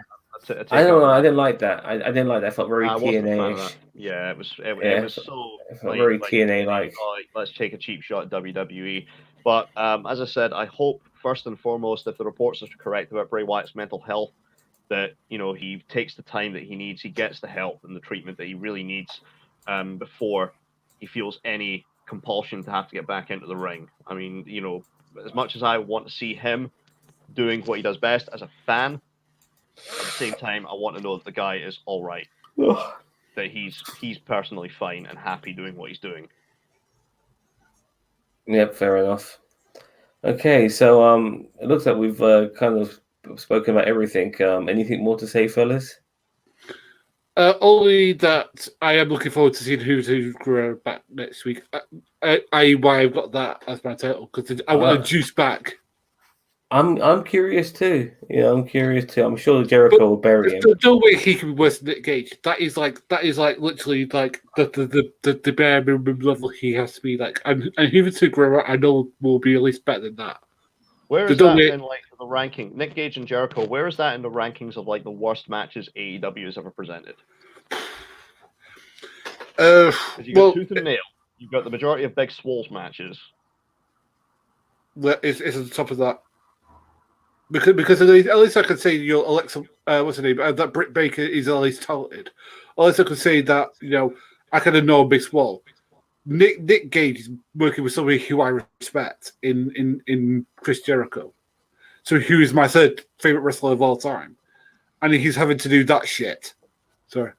I don't know. I didn't like that. I didn't like that. I felt very TNA-ish. Yeah, it was so very TNA-like. Let's take a cheap shot at WWE. But as I said, I hope first and foremost, if the reports are correct about Bray Wyatt's mental health, that he takes the time that he needs, he gets the help and the treatment that he really needs before he feels any compulsion to have to get back into the ring. I mean, as much as I want to see him doing what he does best as a fan, at the same time, I want to know that the guy is all right, that he's personally fine and happy doing what he's doing. Yep, fair enough. Okay, so it looks like we've kind of spoken about everything. Anything more to say, fellas? Only that I am looking forward to seeing who's Guerrero back next week. Why I've got that as my title because I want the juice back. I'm curious too. I'm curious too. I'm sure Jericho will bury him. No way he can be worse than Nick Gage. That is like literally like the bare minimum level he has to be like. And even to Guerrero, I know will be at least better than that. Where is that in like the ranking? Nick Gage and Jericho. Where is that in the rankings of like the worst matches AEW has ever presented? You got Tooth and Nail. You've got the majority of Big Swole's matches. It's at the top of that. Because at least I can say Alexa, what's her name? That Britt Baker is at least talented. At least I can say that I kind of know Big Swole. Nick Gage is working with somebody who I respect in Chris Jericho, so who is my third favorite wrestler of all time, and he's having to do that shit. Sorry.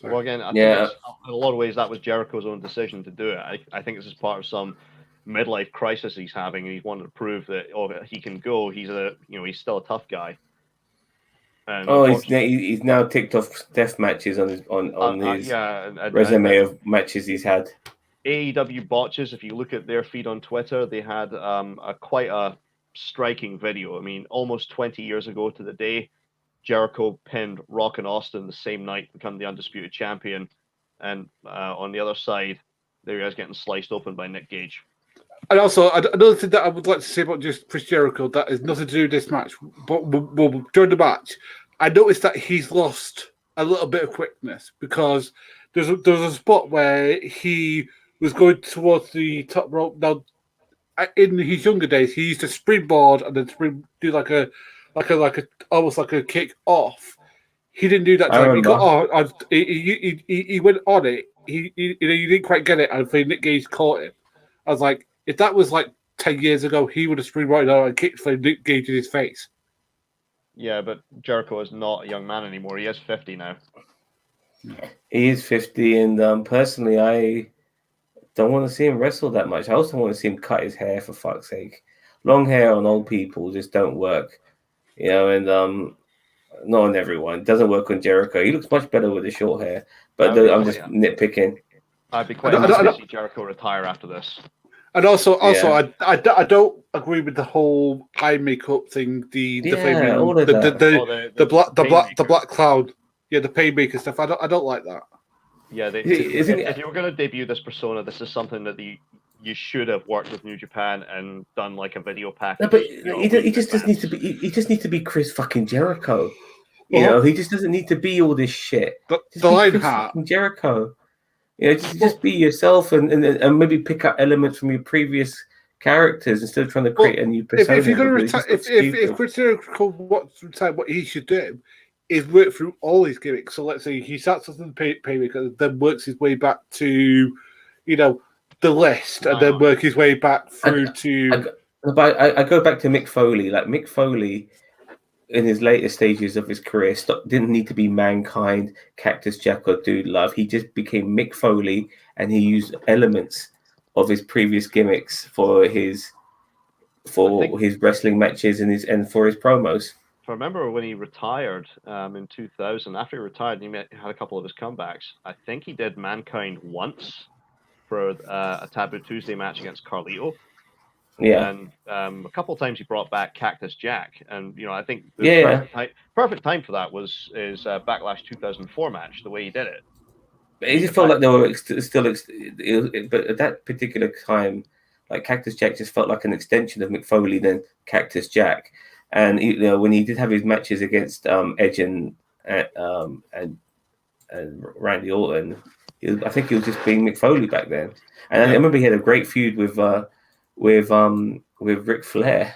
Well, again, I think in a lot of ways that was Jericho's own decision to do it. I think this is part of some midlife crisis he's having, and he's wanted to prove that he can go. He's he's still a tough guy. And he's now ticked off death matches on his resume of matches he's had. AEW botches. If you look at their feed on Twitter, they had quite a striking video. I mean, almost 20 years ago to the day, Jericho pinned Rock and Austin the same night to become the undisputed champion, and on the other side, there he is getting sliced open by Nick Gage. And also, another thing that I would like to say about just Chris Jericho that has nothing to do with this match, but during the match, I noticed that he's lost a little bit of quickness because there's a spot where he was going towards the top rope. Now, in his younger days, he used to springboard and then do like a almost like a kick off. He didn't do that time. He got he went on it. He didn't quite get it, and Nick Gage caught him. I was like, if that was like 10 years ago, he would have springboarded out and kicked for Nick Gage in his face. Yeah, but Jericho is not a young man anymore. He is 50 now. He is 50, and personally, I don't want to see him wrestle that much. I also want to see him cut his hair, for fuck's sake. Long hair on old people just don't work. And not on everyone. It doesn't work on Jericho. He looks much better with the short hair, but I'm just nitpicking. I'd be quite happy to see Jericho retire after this. And also, I don't agree with the whole eye makeup thing. The black cloud, the painmaker stuff. I don't like that. Yeah, if you were going to debut this persona, this is something that you should have worked with New Japan and done like a video package. No, but he just doesn't need to be. He just needs to be Chris fucking Jericho. He just doesn't need to be all this shit. The line hat, Jericho. Just be yourself and maybe pick up elements from your previous characters instead of trying to create a new persona. If you're going to retire, if Chris Jericho wants to retire, what he should do is work through all his gimmicks. So let's say he starts with the paymaker, then works his way back to, the list, and then work his way back through I go back to Mick Foley. Like Mick Foley, in his later stages of his career, didn't need to be Mankind, Cactus Jack, or Dude Love. He just became Mick Foley, and he used elements of his previous gimmicks for his wrestling matches and for his promos. I remember when he retired in 2000. After he retired, he had a couple of his comebacks. I think he did Mankind once for a Taboo Tuesday match against Carlito. Yeah, and a couple of times he brought back Cactus Jack, and I think the perfect time for that was his Backlash 2004 match. The way he did it, it just felt like they were but at that particular time, like Cactus Jack just felt like an extension of Mick Foley than Cactus Jack. And when he did have his matches against Edge and Randy Orton, I think he was just being Mick Foley back then. And I remember he had a great feud with Ric Flair,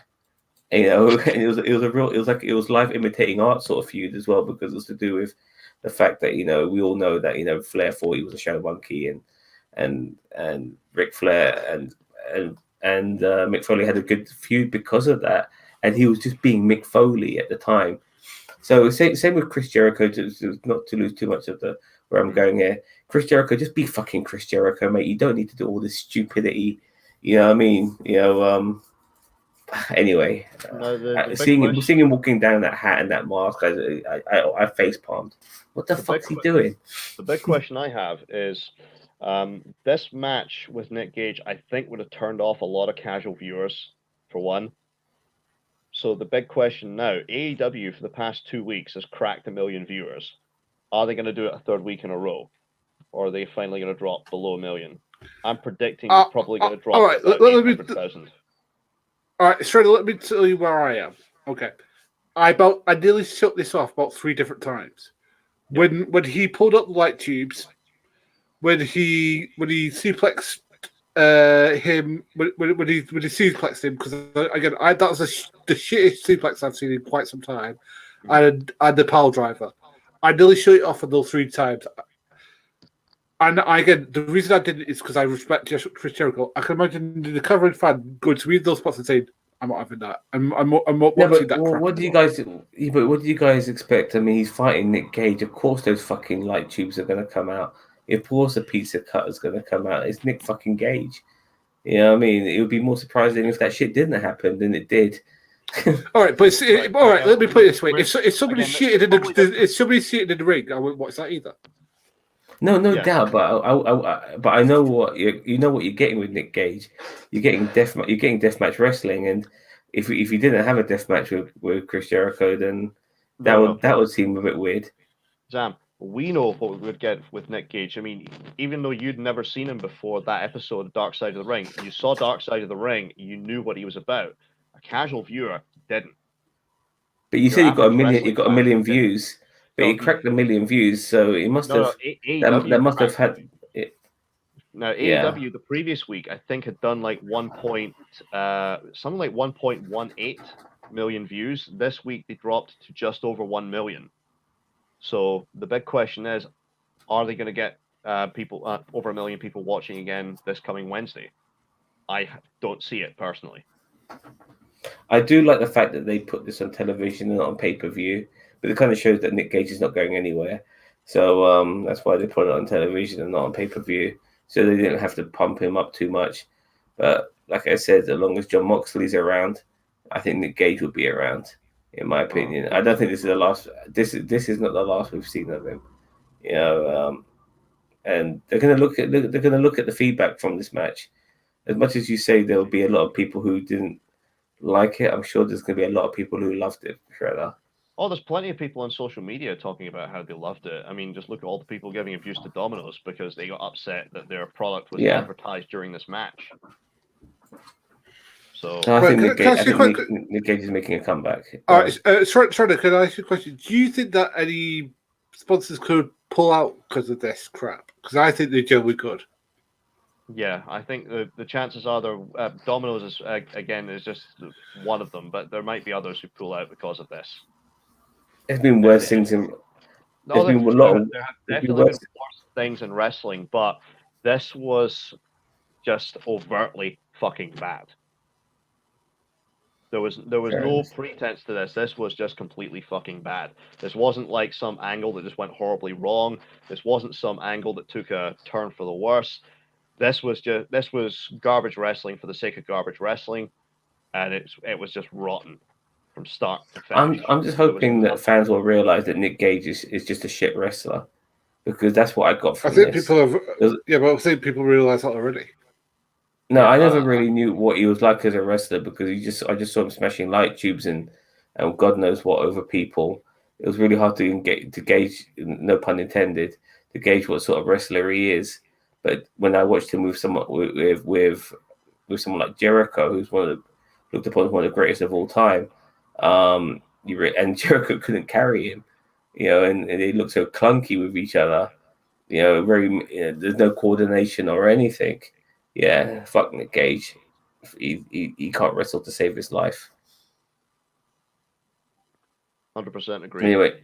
and it was live imitating art sort of feud as well, because it was to do with the fact that we all know that Flair thought he was a show monkey, and Ric Flair and Mick Foley had a good feud because of that, and he was just being Mick Foley at the time. So same with Chris Jericho, not to lose too much of where I'm going here. Chris Jericho, just be fucking Chris Jericho, mate. You don't need to do all this stupidity. You know what I mean? Anyway, seeing him walking down that hat and that mask, I face palmed. What the fuck's he doing? The big question I have is, this match with Nick Gage, I think, would have turned off a lot of casual viewers, for one. So the big question now, AEW for the past 2 weeks has cracked 1 million viewers. Are they going to do it a third week in a row? Or are they finally going to drop below 1 million? I'm predicting it's probably going to drop to about 800,000. All right, Shredder, let me tell you where I am. Okay. I nearly shut this off about 3 different times. Yep. When he pulled up the light tubes, when he suplexed him, when he suplexed him, because again, that was the shittest suplex I've seen in quite some time, and the pile driver. I nearly shut it off on those 3 times. And again, the reason I didn't is because I respect Chris Jericho. I can imagine the covering fan going to read those spots and saying, "I'm not having that. I'm not watching that." What do you guys? But what do you guys expect? I mean, he's fighting Nick Gage. Of course, those fucking light tubes are going to come out. Of course, the pizza cut is going to come out. It's Nick fucking Gage. You know what I mean? It would be more surprising if that shit didn't happen than it did. All right, but all right. Let me put it this way: if somebody shitted in the ring, I wouldn't watch that either. No doubt, but I know what you're getting with Nick Gage. You're getting deathmatch wrestling, and if you didn't have a deathmatch with Chris Jericho, then that would seem a bit weird. Zam, we know what we would get with Nick Gage. I mean, even though you'd never seen him before that episode of Dark Side of the Ring, you saw Dark Side of the Ring, you knew what he was about. A casual viewer didn't. But you said you got 1 million views. But he cracked 1 million views, so he must have. That must have had. Now AEW the previous week, I think, had done like something like 1.18 million views. This week they dropped to just over 1 million. So the big question is, are they going to get people over 1 million people watching again this coming Wednesday? I don't see it personally. I do like the fact that they put this on television and not on pay-per-view. But it kind of shows that Nick Gage is not going anywhere. So that's why they put it on television and not on pay-per-view. So they didn't have to pump him up too much. But like I said, as long as Jon Moxley's around, I think Nick Gage will be around, in my opinion. I don't think this is the last. This is not the last we've seen of him. You know, and they're going to look at the feedback from this match. As much as you say there will be a lot of people who didn't like it, I'm sure there's going to be a lot of people who loved it. Shredder. Oh, there's plenty of people on social media talking about how they loved it. I mean, just look at all the people giving abuse to Domino's because they got upset that their product was advertised during this match. So I think Nick Gage is making a comeback. All right, sorry, can I ask you a question? Do you think that any sponsors could pull out because of this crap? Because I think they generally could. Yeah, I think the chances are there. Domino's is again is just one of them, but there might be others who pull out because of this. There's been worse things in. There have definitely been worse things in wrestling, but this was just overtly fucking bad. There was no pretense to this. This was just completely fucking bad. This wasn't like some angle that just went horribly wrong. This wasn't some angle that took a turn for the worse. This was garbage wrestling for the sake of garbage wrestling, and it was just rotten. From start to finish. I'm just hoping that fans will realize that Nick Gage is just a shit wrestler, because that's what I got from this. People have, but I think people realize that already. No, I never really knew what he was like as a wrestler because I just saw him smashing light tubes and God knows what over people. It was really hard to gauge, no pun intended, to gauge what sort of wrestler he is. But when I watched him with someone like Jericho, who's looked upon as one of the greatest of all time. And Jericho couldn't carry him, and they looked so clunky with each other, there's no coordination or anything. Yeah, fuck Nick Gage. He can't wrestle to save his life. 100% agree. Anyway,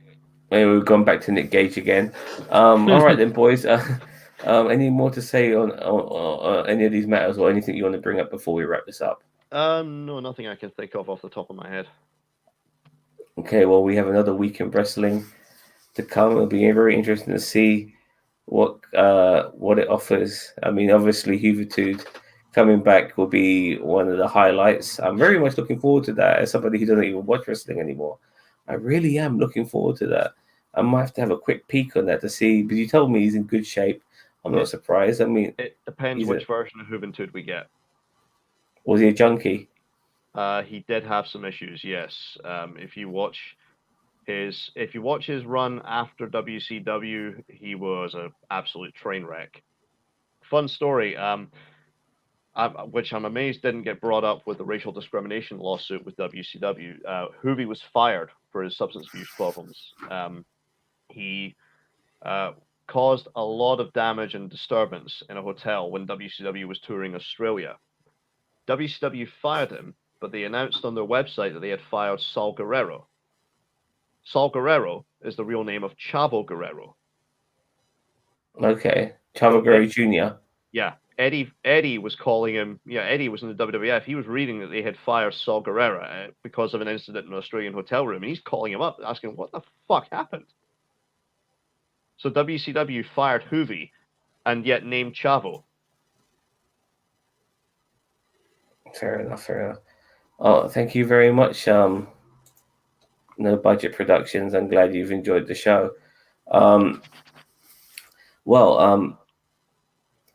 we've gone back to Nick Gage again. All right then, boys. Any more to say on any of these matters or anything you want to bring up before we wrap this up? No, nothing I can think of off the top of my head. Okay, well, we have another week in wrestling to come. It'll be very interesting to see what it offers. I mean, obviously, Juventud coming back will be one of the highlights. I'm very much looking forward to that. As somebody who doesn't even watch wrestling anymore, I really am looking forward to that. I might have to have a quick peek on that to see. But you told me he's in good shape. I'm not surprised. I mean, it depends which version of Juventud we get. Was he a junkie? He did have some issues, yes. If you watch his run after WCW, he was an absolute train wreck. Fun story, which I'm amazed didn't get brought up with the racial discrimination lawsuit with WCW. Juvi was fired for his substance abuse problems. He caused a lot of damage and disturbance in a hotel when WCW was touring Australia. WCW fired him, but they announced on their website that they had fired Saul Guerrero. Saul Guerrero is the real name of Chavo Guerrero. Okay, Chavo Guerrero Jr. Yeah, Eddie was calling him. Yeah, Eddie was in the WWF. He was reading that they had fired Saul Guerrero because of an incident in an Australian hotel room, and he's calling him up, asking what the fuck happened. So WCW fired Juvi, and yet named Chavo. Fair enough. Oh, thank you very much. No Budget Productions. I'm glad you've enjoyed the show.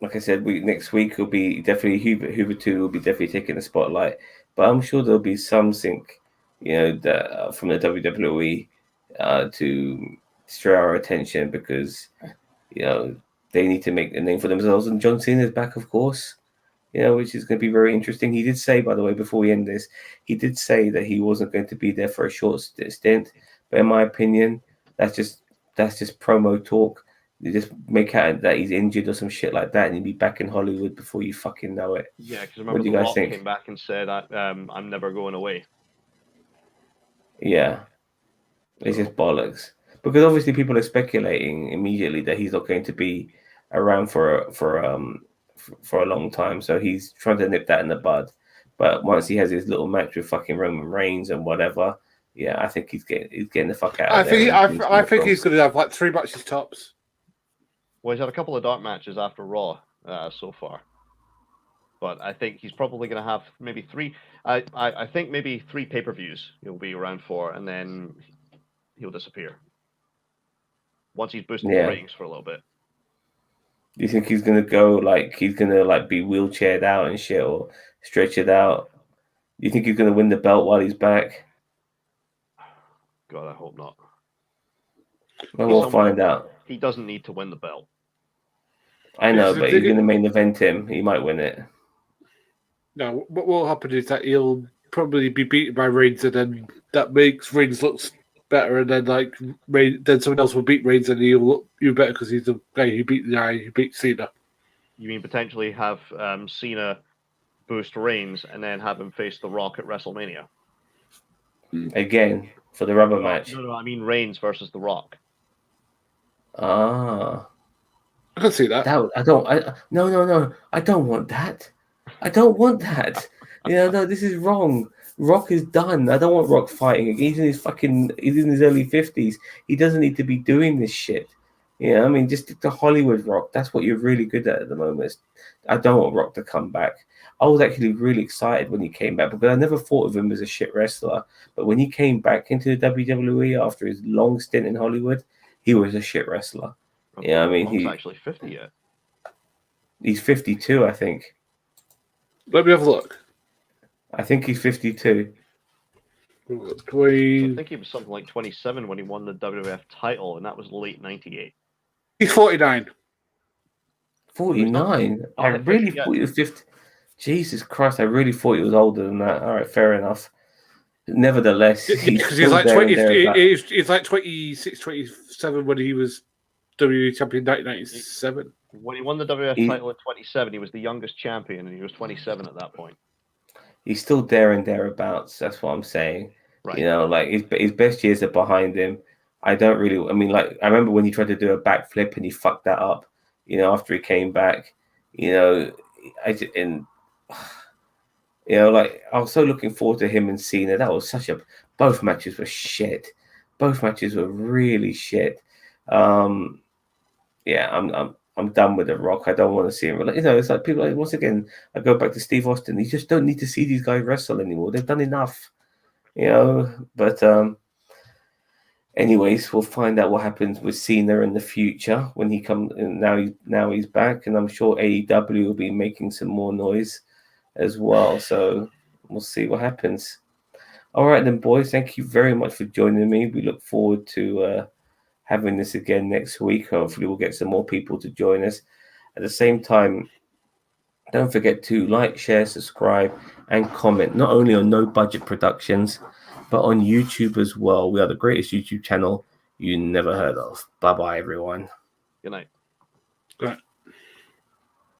Like I said, next week will be definitely Hoover 2 will be definitely taking the spotlight. But I'm sure there'll be something, that from the WWE to stir our attention because, they need to make a name for themselves. And John Cena's back, of course. Which is going to be very interesting. He did say, by the way, before we end this, he did say that he wasn't going to be there for a short stint. But in my opinion, that's just promo talk. You just make out that he's injured or some shit like that, and he'll be back in Hollywood before you fucking know it. Yeah, because remember The Rock came back and said, "I'm never going away." Yeah, it's just bollocks. Because obviously people are speculating immediately that he's not going to be around for a long time, so he's trying to nip that in the bud. But once he has his little match with fucking Roman Reigns and whatever, yeah, I think he's getting the fuck out of there. I think he's going to have like 3 matches tops. Well, he's had a couple of dark matches after Raw so far, but I think he's probably going to have maybe 3. I think maybe 3 pay-per-views he'll be around for, and then he'll disappear once he's boosted the ratings for a little bit. Do you think he's gonna go he's gonna be wheelchaired out and shit or stretch it out? Do you think he's gonna win the belt while he's back? God, I hope not. Well, we'll find out. He doesn't need to win the belt. I know, but he's gonna main event him. He might win it. No, what will happen is that he'll probably be beaten by Reigns, and then that makes Reigns look better, and then then someone else will beat Reigns, and he'll look better because he's the guy who beat the guy who beat Cena. You mean potentially have Cena boost Reigns and then have him face The Rock at WrestleMania again for the rubber match? No, I mean Reigns versus The Rock. I can see that. No, I don't want that. I don't want that. No, this is wrong. Rock is done. I don't want Rock fighting. He's in his early 50s. He doesn't need to be doing this shit. I mean, just stick to Hollywood Rock. That's what you're really good at the moment. I don't want Rock to come back. I was actually really excited when he came back because I never thought of him as a shit wrestler. But when he came back into the WWE after his long stint in Hollywood, he was a shit wrestler. Okay, I mean, he's actually 50 yet. He's 52, I think. Let me have a look. I think he's 52. I think he was something like 27 when he won the WWF title, and that was late 98. He's 49. 49? I really thought he was 50. Jesus Christ, I really thought he was older than that. All right, fair enough. Nevertheless, he's like 20. He's like 26, 27 when he was WWE champion in 1997. When he won the WWF title at 27, he was the youngest champion, and he was 27 at that point. He's still there and thereabouts. That's what I'm saying. Right. His best years are behind him. I remember when he tried to do a backflip and he fucked that up. After he came back. I was so looking forward to him and Cena. That was both matches were shit. Both matches were really shit. I'm I'm done with The Rock. I don't want to see him. You know, it's like people. Like, once again, I go back to Steve Austin. You just don't need to see these guys wrestle anymore. They've done enough, you know. But anyways, we'll find out what happens with Cena in the future when he comes. Now he's back, and I'm sure AEW will be making some more noise as well. So we'll see what happens. All right, then, boys. Thank you very much for joining me. We look forward to having this again next week. Hopefully we'll get some more people to join us. At the same time, don't forget to like, share, subscribe, and comment, not only on No Budget Productions, but on YouTube as well. We are the greatest YouTube channel you never heard of. Bye-bye, everyone. Good night. Good night.